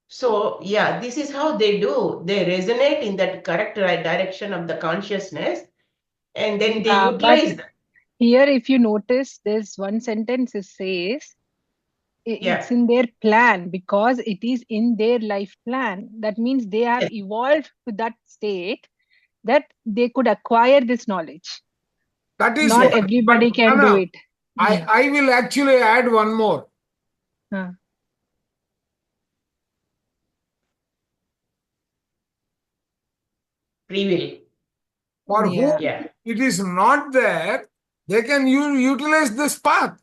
So, yeah, this is how they do. They resonate in that correct direction of the consciousness, and then they utilize. But here, if you notice, there's one sentence it says, it's in their plan because it is in their life plan. That means they have evolved to that state that they could acquire this knowledge. That is not everybody can do it. I will actually add one more. Free will. For whom it is not there, they can utilize this path.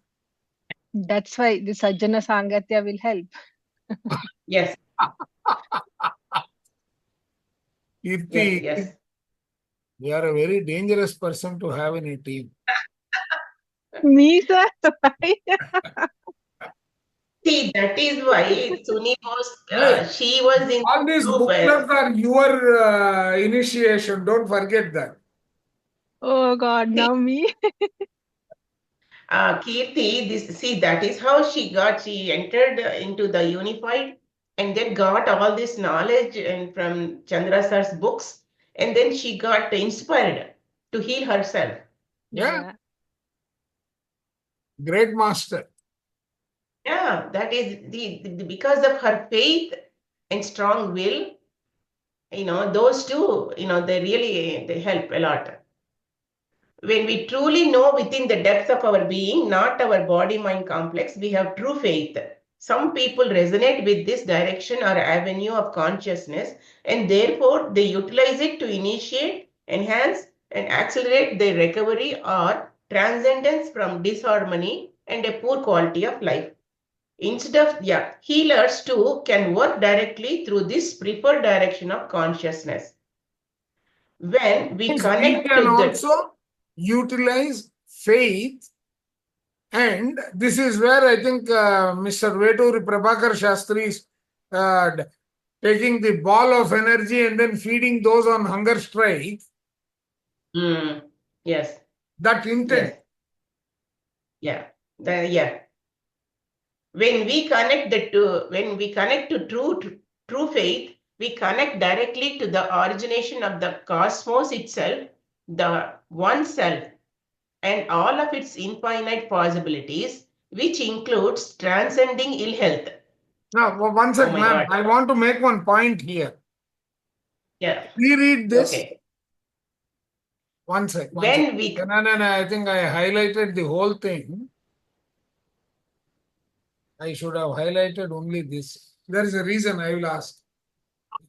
That's why the Sajjana Sangatya will help. Yes. Yes. You are a very dangerous person to have in a team. Me, sir? See, that is why Suni was, she was in all these booklets are your initiation. Don't forget that. Oh God, now me. Kirti, that is how she entered into the unified and then got all this knowledge and from Chandra sir's books, and then she got inspired to heal herself. Yeah. Great master. Yeah, that is because of her faith and strong will, those two, they help a lot. When we truly know within the depth of our being, not our body-mind complex, we have true faith. Some people resonate with this direction or avenue of consciousness, and therefore they utilize it to initiate, enhance, and accelerate their recovery or transcendence from disharmony and a poor quality of life. Instead of, healers too can work directly through this preferred direction of consciousness. When we We connect can to the also utilize faith, and this is where I think Mr. Veturi Prabhakar Shastri is taking the ball of energy and then feeding those on hunger strike. Yes. That intent. Yes. Yeah. When we connect to true faith, we connect directly to the origination of the cosmos itself, the one self, and all of its infinite possibilities, which includes transcending ill health. Now, one second, ma'am. I want to make one point here. Yeah. Reread this. Okay. One sec. No, I think I highlighted the whole thing. I should have highlighted only this. There is a reason I will ask.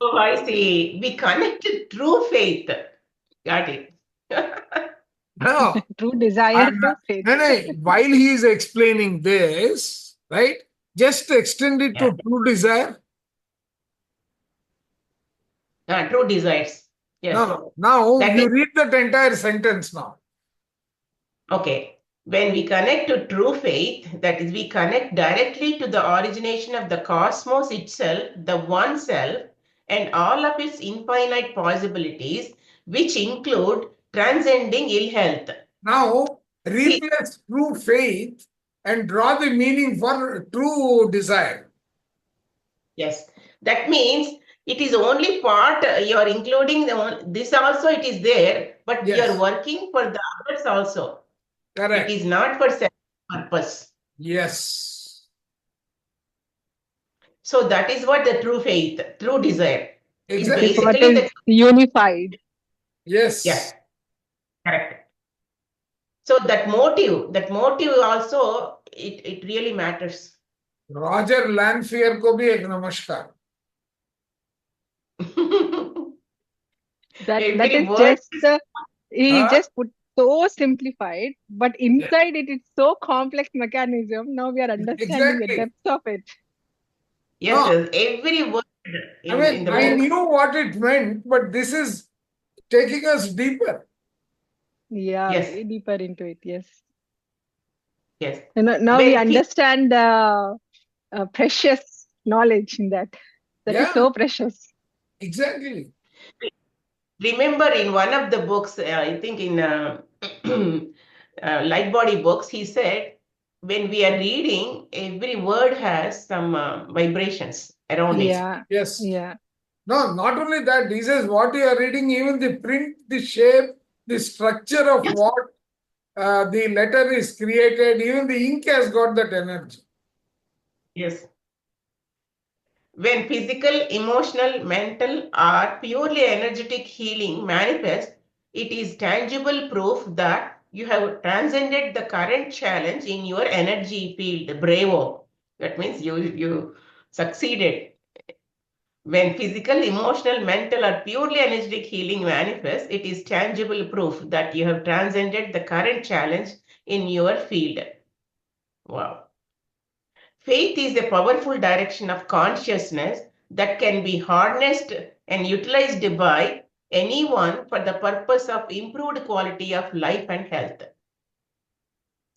Oh, I see. We connect to true faith. Got it. No. True desire, true faith. While he is explaining this, right? Just extend it to true desire. True desires. Yes. No. Now you read that entire sentence now. Okay. When we connect to true faith, that is, we connect directly to the origination of the cosmos itself, the one self, and all of its infinite possibilities, which include transcending ill health. Now, replace true faith and draw the meaning for true desire. Yes. That means it is only part, you are including this also, it is there, but you are working for the others also. Correct. It is not for self-purpose. Yes. So that is what the true faith, true desire. Exactly. Is basically unified. Yes. Yeah. Correct. So that motive also, it really matters. Roger Lanphier ko bhi ek namaskar. That is just he just put so simplified, but inside it's so complex mechanism. Now we are understanding the depth of it. Yes, every word. I knew what it meant, but this is taking us deeper. Yeah, way deeper into it. Yes. Yes. And now we understand the precious knowledge in that. That is so precious. Exactly. Remember in one of the books, I think in Light Body books, he said, when we are reading, every word has some vibrations around it. Yes. Yeah. No, not only that, he says what you are reading, even the print, the shape, the structure of what the letter is created, even the ink has got that energy. Yes. When physical, emotional, mental, or purely energetic healing manifests, it is tangible proof that you have transcended the current challenge in your energy field. Bravo. That means you succeeded. When physical, emotional, mental, or purely energetic healing manifests, it is tangible proof that you have transcended the current challenge in your field. Wow. Faith is a powerful direction of consciousness that can be harnessed and utilized by anyone for the purpose of improved quality of life and health.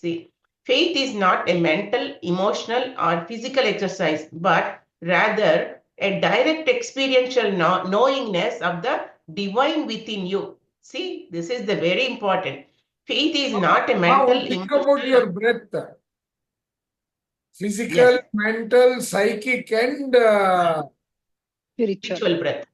See, faith is not a mental, emotional, or physical exercise, but rather a direct experiential knowingness of the divine within you. See, this is the very important. Faith is not a mental, think about your breath. Physical, mental, psychic, and spiritual breath.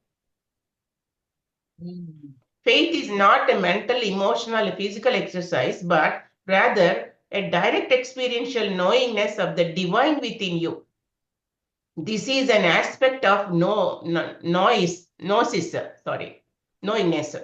Faith is not a mental, emotional, physical exercise, but rather a direct experiential knowingness of the divine within you. This is an aspect of knowingness.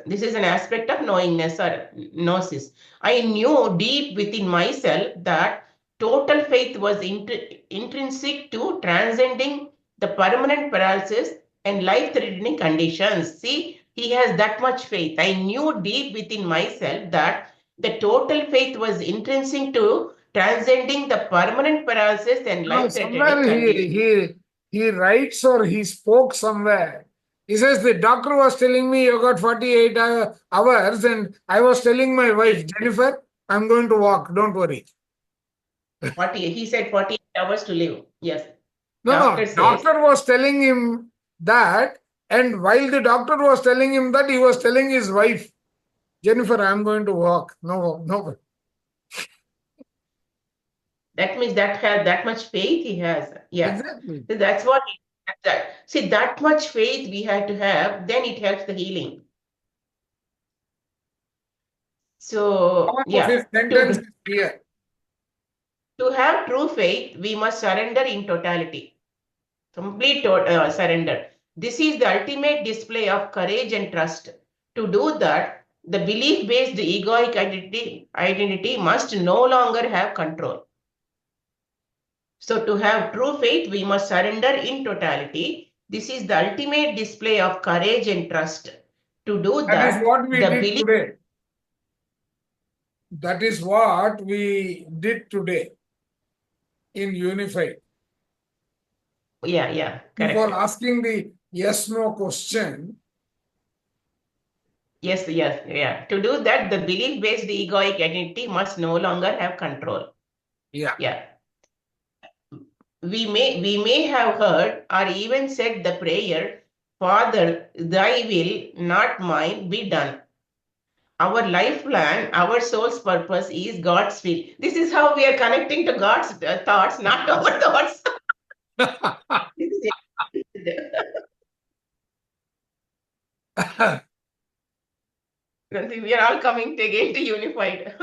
This is an aspect of knowingness or gnosis. I knew deep within myself that total faith was intrinsic to transcending the permanent paralysis and life-threatening conditions. See, he has that much faith. I knew deep within myself that the total faith was intrinsic to transcending the permanent paralysis and No, life-threatening somewhere conditions. he writes or he spoke somewhere. He says the doctor was telling me you got 48 hours, and I was telling my wife, Jennifer, I'm going to walk, don't worry. 40, he said 48 hours to live. Yes. No, Doctor says- doctor was telling him that, and while the doctor was telling him that, he was telling his wife, Jennifer, I'm going to walk. No. That means that much faith he has. Yeah. Exactly. So that's what see, that much faith we have to have, then it helps the healing. So Half of yeah. his sentence is here. To have true faith, we must surrender in totality. Complete surrender. This is the ultimate display of courage and trust. To do that, the belief-based egoic identity must no longer have control. So to have true faith, we must surrender in totality. This is the ultimate display of courage and trust. To do That is what we the did today. That is what we did today in Unified. Yeah, correct. Before asking the yes-no question. Yes. To do that, the belief-based egoic identity must no longer have control. Yeah. We may have heard or even said the prayer, Father, thy will, not mine, be done. Our life plan, our soul's purpose is God's will. This is how we are connecting to God's thoughts, not our thoughts. We are all coming again to unified.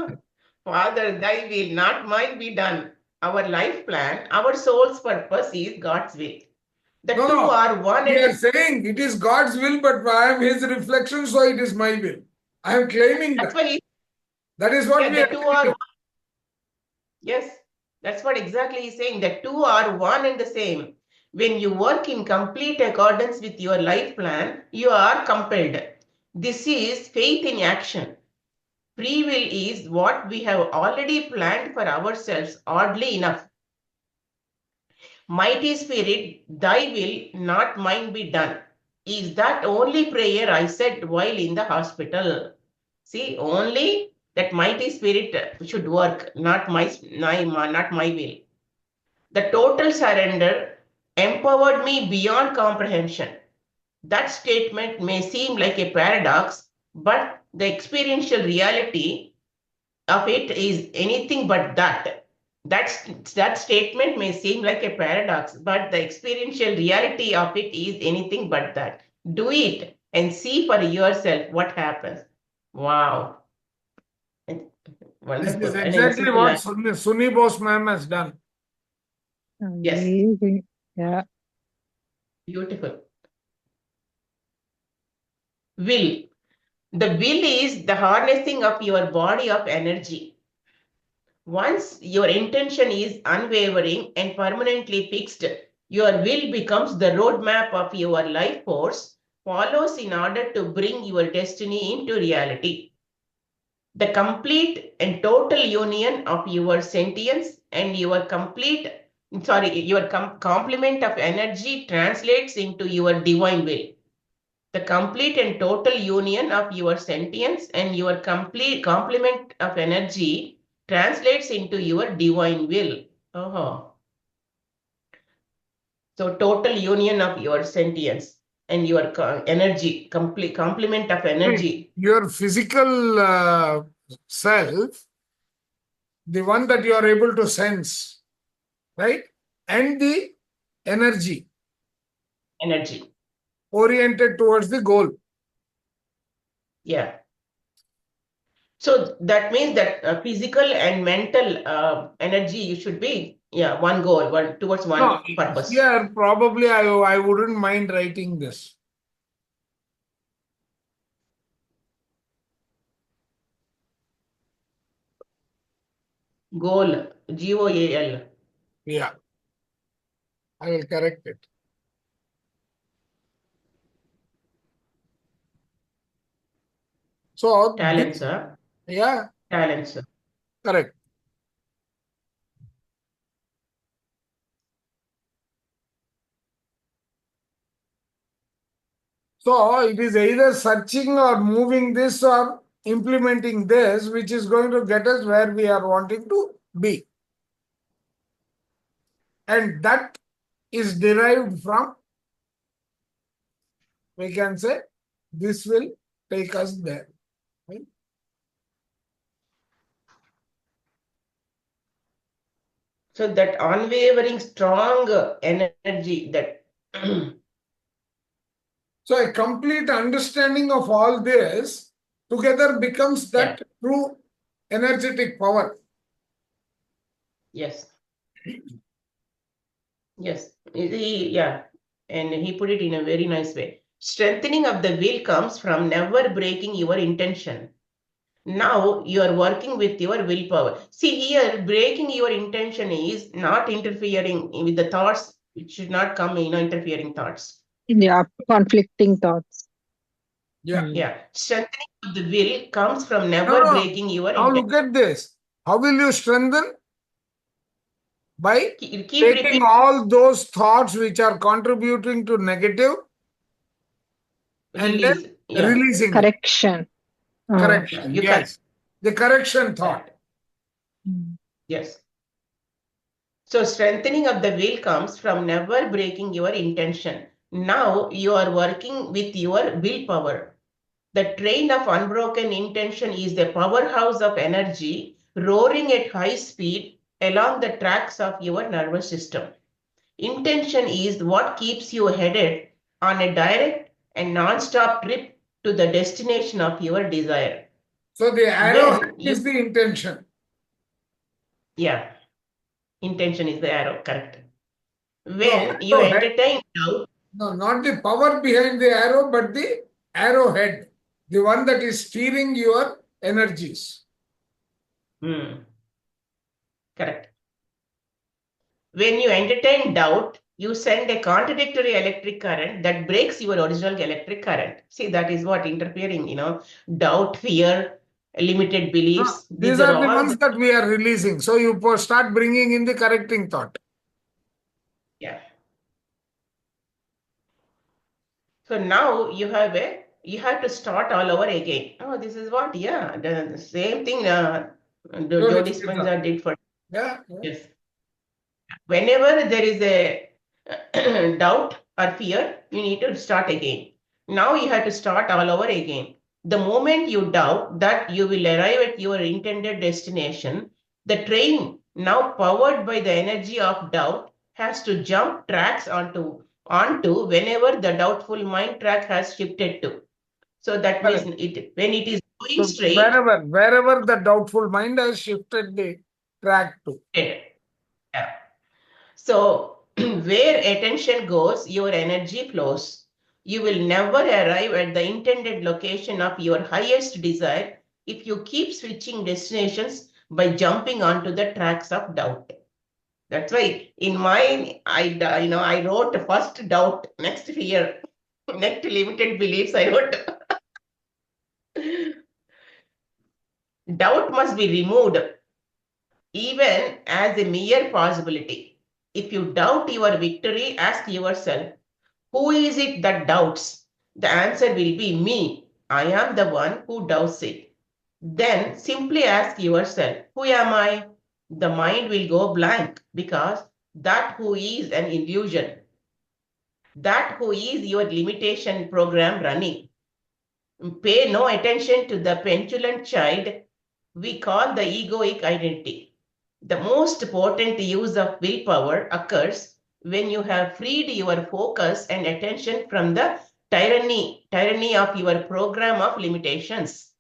Father, thy will, not mine, be done. Our life plan, our soul's purpose is God's will. The two are one. We are saying it is God's will, but I am his reflection, so it is my will. I am claiming that. That is what we are saying. Yes, that's what exactly he's saying. The two are one and the same. When you work in complete accordance with your life plan, you are compelled. This is faith in action. Free will is what we have already planned for ourselves, oddly enough. Mighty Spirit, thy will, not mine, be done. Is that only prayer I said while in the hospital? See, only that mighty Spirit should work, not my will. The total surrender empowered me beyond comprehension. That statement may seem like a paradox, but the experiential reality of it is anything but that. That statement may seem like a paradox, but the experiential reality of it is anything but that. Do it and see for yourself what happens. Wow. Wonderful. This is exactly what Suni Bose ma'am has done. Yes. Amazing. Yeah. Beautiful. Will. The will is the harnessing of your body of energy. Once your intention is unwavering and permanently fixed, your will becomes the roadmap of your life force, follows in order to bring your destiny into reality. The complete and total union of your sentience and your complement of energy translates into your divine will. The complete and total union of your sentience and your complete complement of energy translates into your divine will. So total union of your sentience and your energy, complete complement of energy. Your physical self, the one that you are able to sense, right? And the energy. Oriented towards the goal. Yeah. So that means that physical and mental energy you should be Yeah, one goal, one towards one No, purpose. here probably I wouldn't mind writing this. Goal, GOAL. Yeah, I will correct it. So Talents, this, yeah, talents. correct. So it is either searching or moving this or implementing this, which is going to get us where we are wanting to be. And that is derived from, we can say, this will take us there. Right? So that unwavering, strong energy that So a complete understanding of all this together becomes that true energetic power. yes. Yes. And he put it in a very nice way. Strengthening of the will comes from never breaking your intention. Now you are working with your willpower. See here, breaking your intention is not interfering with the thoughts. It should not come, interfering thoughts. Yeah, conflicting thoughts. Yeah. Yeah. Strengthening of the will comes from never No, no. breaking your Now intention. look at this. How will you strengthen? By Keep taking repeating. all those thoughts which are contributing to negative and Release. then Yeah. releasing it. Correction. Correction. You Yes. The correction thought. Yes. So strengthening of the will comes from never breaking your intention. Now you are working with your willpower. The train of unbroken intention is the powerhouse of energy roaring at high speed along the tracks of your nervous system. Intention is what keeps you headed on a direct and non-stop trip to the destination of your desire. So the arrow When is the intention. Yeah, intention is the arrow, correct. So When you arrowhead- entertain doubt, No, not the power behind the arrow, but the arrowhead, the one that is steering your energies. Correct. When you entertain doubt, you send a contradictory electric current that breaks your original electric current. See, that is what interfering, doubt, fear, limited beliefs. These are the ones that we are releasing. So you start bringing in the correcting thought. Yeah. So now you have to start all over again. Oh, this is what? Yeah, the same thing Joe Dispenza did for. Yeah. Yes. Whenever there is a doubt or fear, you need to start again. Now you have to start all over again. The moment you doubt that you will arrive at your intended destination, the train, now powered by the energy of doubt, has to jump tracks onto whenever the doubtful mind track has shifted to. So that means when it is going straight. Wherever the doubtful mind has shifted the track to. Yeah. So where attention goes, your energy flows. You will never arrive at the intended location of your highest desire if you keep switching destinations by jumping onto the tracks of doubt. That's why in mine, I wrote first doubt, next fear, next limited beliefs. I wrote doubt must be removed, even as a mere possibility. If you doubt your victory, ask yourself, who is it that doubts? The answer will be me. I am the one who doubts it. Then simply ask yourself, who am I? The mind will go blank because that who is an illusion. That who is your limitation program running. Pay no attention to the petulant child we call the egoic identity. The most potent use of willpower occurs when you have freed your focus and attention from the tyranny of your program of limitations.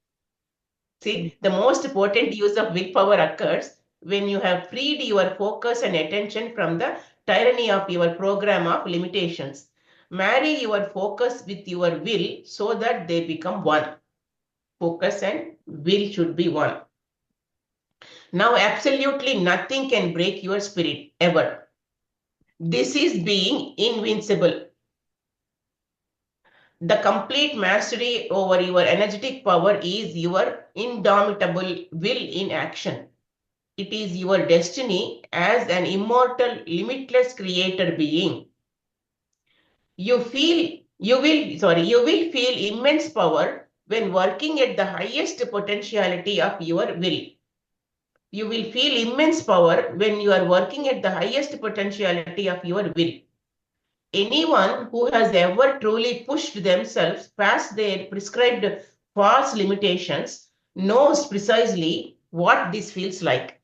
See, the most potent use of willpower occurs when you have freed your focus and attention from the tyranny of your program of limitations. Marry your focus with your will so that they become one. Focus and will should be one. Now, absolutely nothing can break your spirit ever. This is being invincible. The complete mastery over your energetic power is your indomitable will in action. It is your destiny as an immortal, limitless creator being. You will feel immense power when working at the highest potentiality of your will. You will feel immense power when you are working at the highest potentiality of your will. Anyone who has ever truly pushed themselves past their prescribed false limitations knows precisely what this feels like.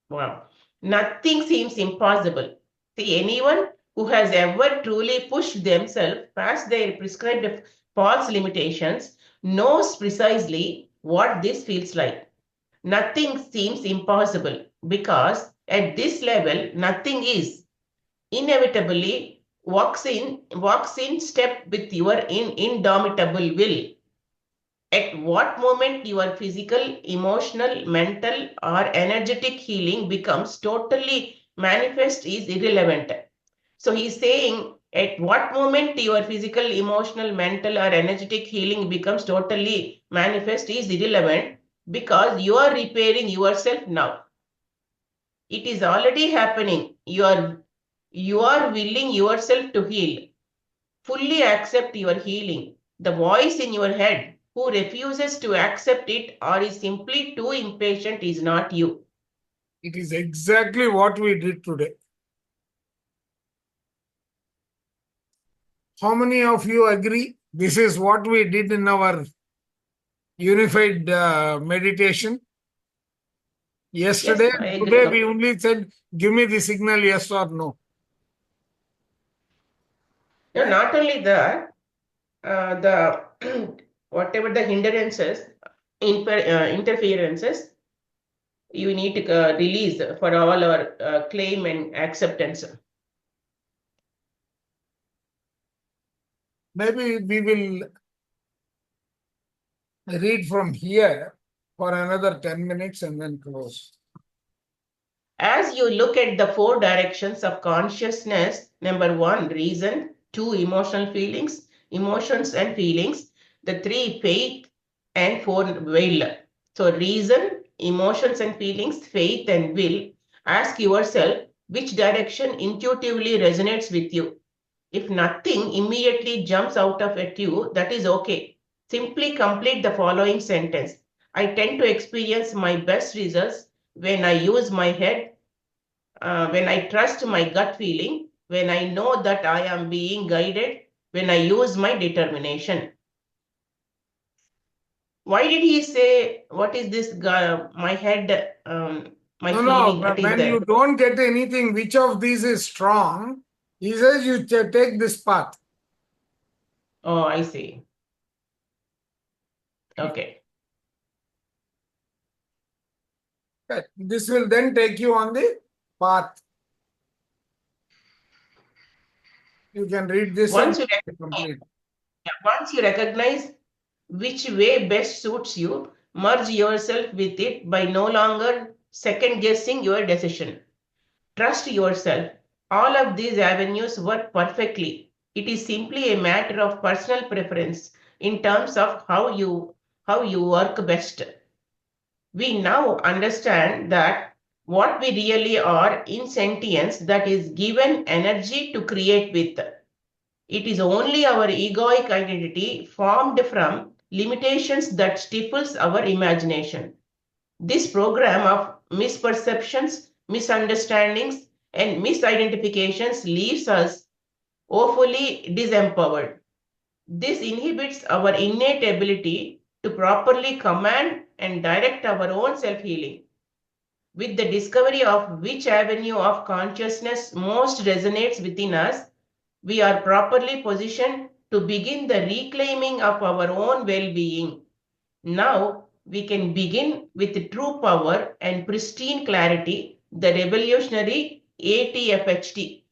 Wow. Nothing seems impossible. See, anyone who has ever truly pushed themselves past their prescribed false limitations knows precisely what this feels like. Nothing seems impossible because at this level, nothing is. Inevitably walks in step with your indomitable will. At what moment your physical, emotional, mental, or energetic healing becomes totally manifest is irrelevant. So he's saying at what moment your physical, emotional, mental, or energetic healing becomes totally manifest is irrelevant because you are repairing yourself now. It is already happening. You are willing yourself to heal. Fully accept your healing. The voice in your head who refuses to accept it or is simply too impatient is not you. It is exactly what we did today. How many of you agree? This is what we did in our unified meditation. Yesterday, Yes, I agree. today we only said, give me the signal, yes or no. No, not only that, the whatever the hindrances, interferences, you need to release for all our claim and acceptance. Maybe we will read from here for another 10 minutes and then close. As you look at the four directions of consciousness, number 1, reason, 2, emotions and feelings, the 3, faith, and 4, will. So reason, emotions and feelings, faith and will. Ask yourself which direction intuitively resonates with you. If nothing immediately jumps out of at you, that is okay. Simply complete the following sentence. I tend to experience my best results when I use my head, when I trust my gut feeling, when I know that I am being guided, when I use my determination. Why did he say, what is this, my head, my feeling? When you don't get anything, which of these is strong, he says you take this path. Oh, I see. Okay. This will then take you on the path. You can read this Once and you complete. Once you recognize which way best suits you, merge yourself with it by no longer second guessing your decision. Trust yourself. All of these avenues work perfectly. It is simply a matter of personal preference in terms of how you work best. We now understand that what we really are in sentience that is given energy to create with. It is only our egoic identity formed from limitations that stifles our imagination. This program of misperceptions, misunderstandings, and misidentifications leaves us woefully disempowered. This inhibits our innate ability to properly command and direct our own self-healing. With the discovery of which avenue of consciousness most resonates within us, we are properly positioned to begin the reclaiming of our own well-being. Now, we can begin with true power and pristine clarity the revolutionary ATFHT.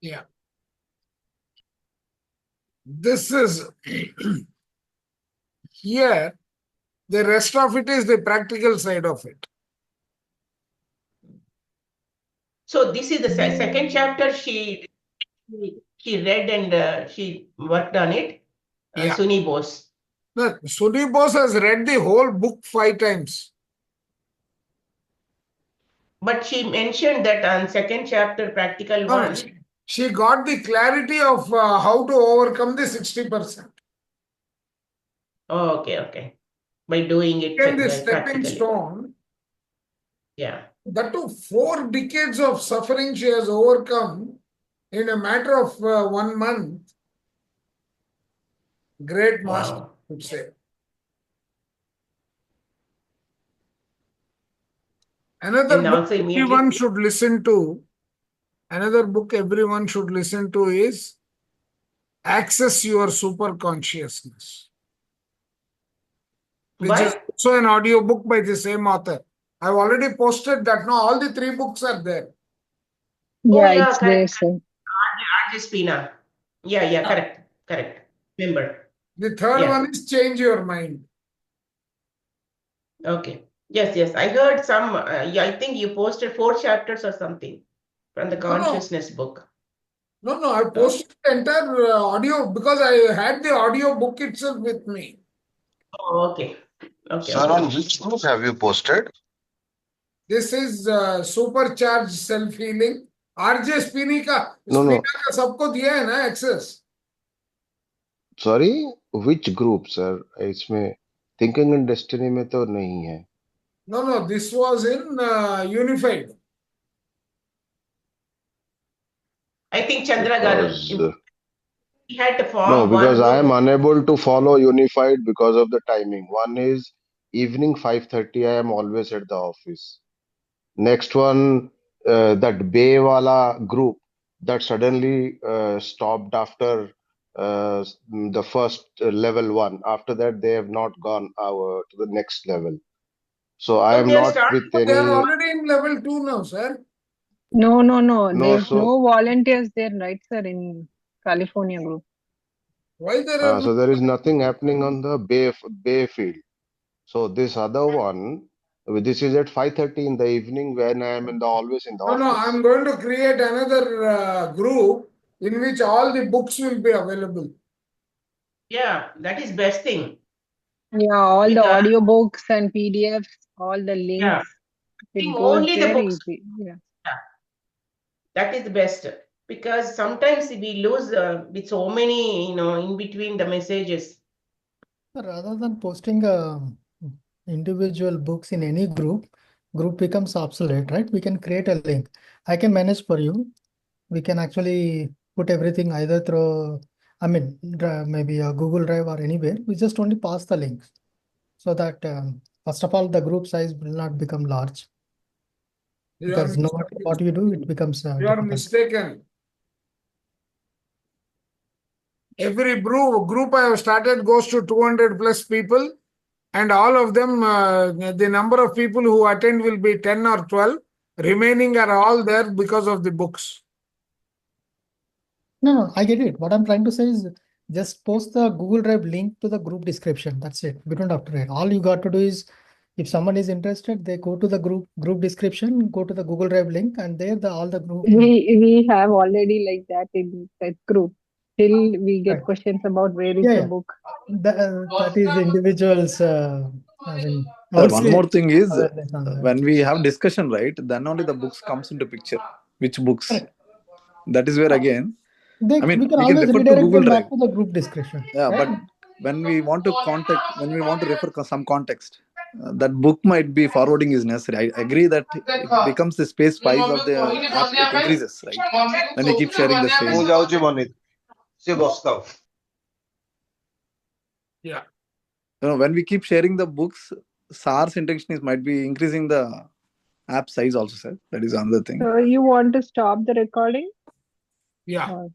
Yeah. This is here, the rest of it is the practical side of it. So this is the second chapter she read and she worked on it. Yeah. Suni Bose. No, Suni Bose has read the whole book 5 times. But she mentioned that on second chapter, practical No, one. she got the clarity of how to overcome the 60%. Oh, okay. By doing it And the stepping practically. stone, Yeah. that too 4 decades of suffering she has overcome in a matter of 1 month. Great master, Wow. I would say. Another And book also immediately. everyone should listen to. Another book everyone should listen to is Access Your Super Consciousness, which is also an audio book by the same author. I've already posted that. Now all the 3 books are there. Yeah, yeah, it's there, correct. sir. RJ Spina. Yeah, correct. Remember. The third Yeah. one is Change Your Mind. Okay. Yes. I heard some, I think you posted 4 chapters or something from the consciousness book. No, I posted the entire audio because I had the audio book itself with me. Oh, okay. Sir, on which group have you posted? This is supercharged self-healing. RJ Spinika. No. Spinika का सबको दिया है ना access. Sorry, which group, sir? इसमें Thinking and Destiny में तो नहीं है. No, this was in Unified. I think Chandra Garu. He had to form No, because one I am group. unable to follow Unified because of the timing. One is evening 5:30. I am always at the office. Next one, that Bay wala group that suddenly stopped after the first level 1. After that, they have not gone to the next level. So I am they are not starting- with They are any. already in level 2 now, sir. No. No, There's so- no volunteers there, right, sir, in California group. Why there are So there is nothing happening on the Bay field. So this other one, this is at 5:30 in the evening when I am always in the office. No, I'm going to create another group in which all the books will be available. Yeah, that is best thing. Yeah, all the Because- audiobooks and PDFs, all the links. Yeah. It think goes only the there books. easy. Yeah. That is the best, because sometimes we lose with so many, in between the messages. Rather than posting individual books in any group becomes obsolete, right? We can create a link. I can manage for you. We can actually put everything either through, maybe a Google Drive or anywhere. We just only pass the links so that first of all, the group size will not become large. Because no matter what you do, it becomes You are difficult. mistaken. Every group I have started goes to 200 plus people, and all of them, the number of people who attend will be 10 or 12. Remaining are all there because of the books. No, I get it. What I'm trying to say is just post the Google Drive link to the group description. That's it. We don't have to write. All you got to do is, if someone is interested, they go to the group description, go to the Google Drive link, and there all the group. We have already like that in that group. Till we get Right. questions about where is Yeah. the book. That is individuals. Sir, one more thing is when we have discussion, right? Then only the books comes into picture. Which books? Correct. That is where again. we can we can always refer to redirect Google them back Drive. to the group description. Yeah, right? but when we want to refer some context, that book might be forwarding is necessary. I agree that it becomes the space size of the app, it increases, right? When we keep sharing the same. Yeah. When we keep sharing the books, SAR's intention might be increasing the app size also, sir. That is another thing. So you want to stop the recording? Yeah. Or-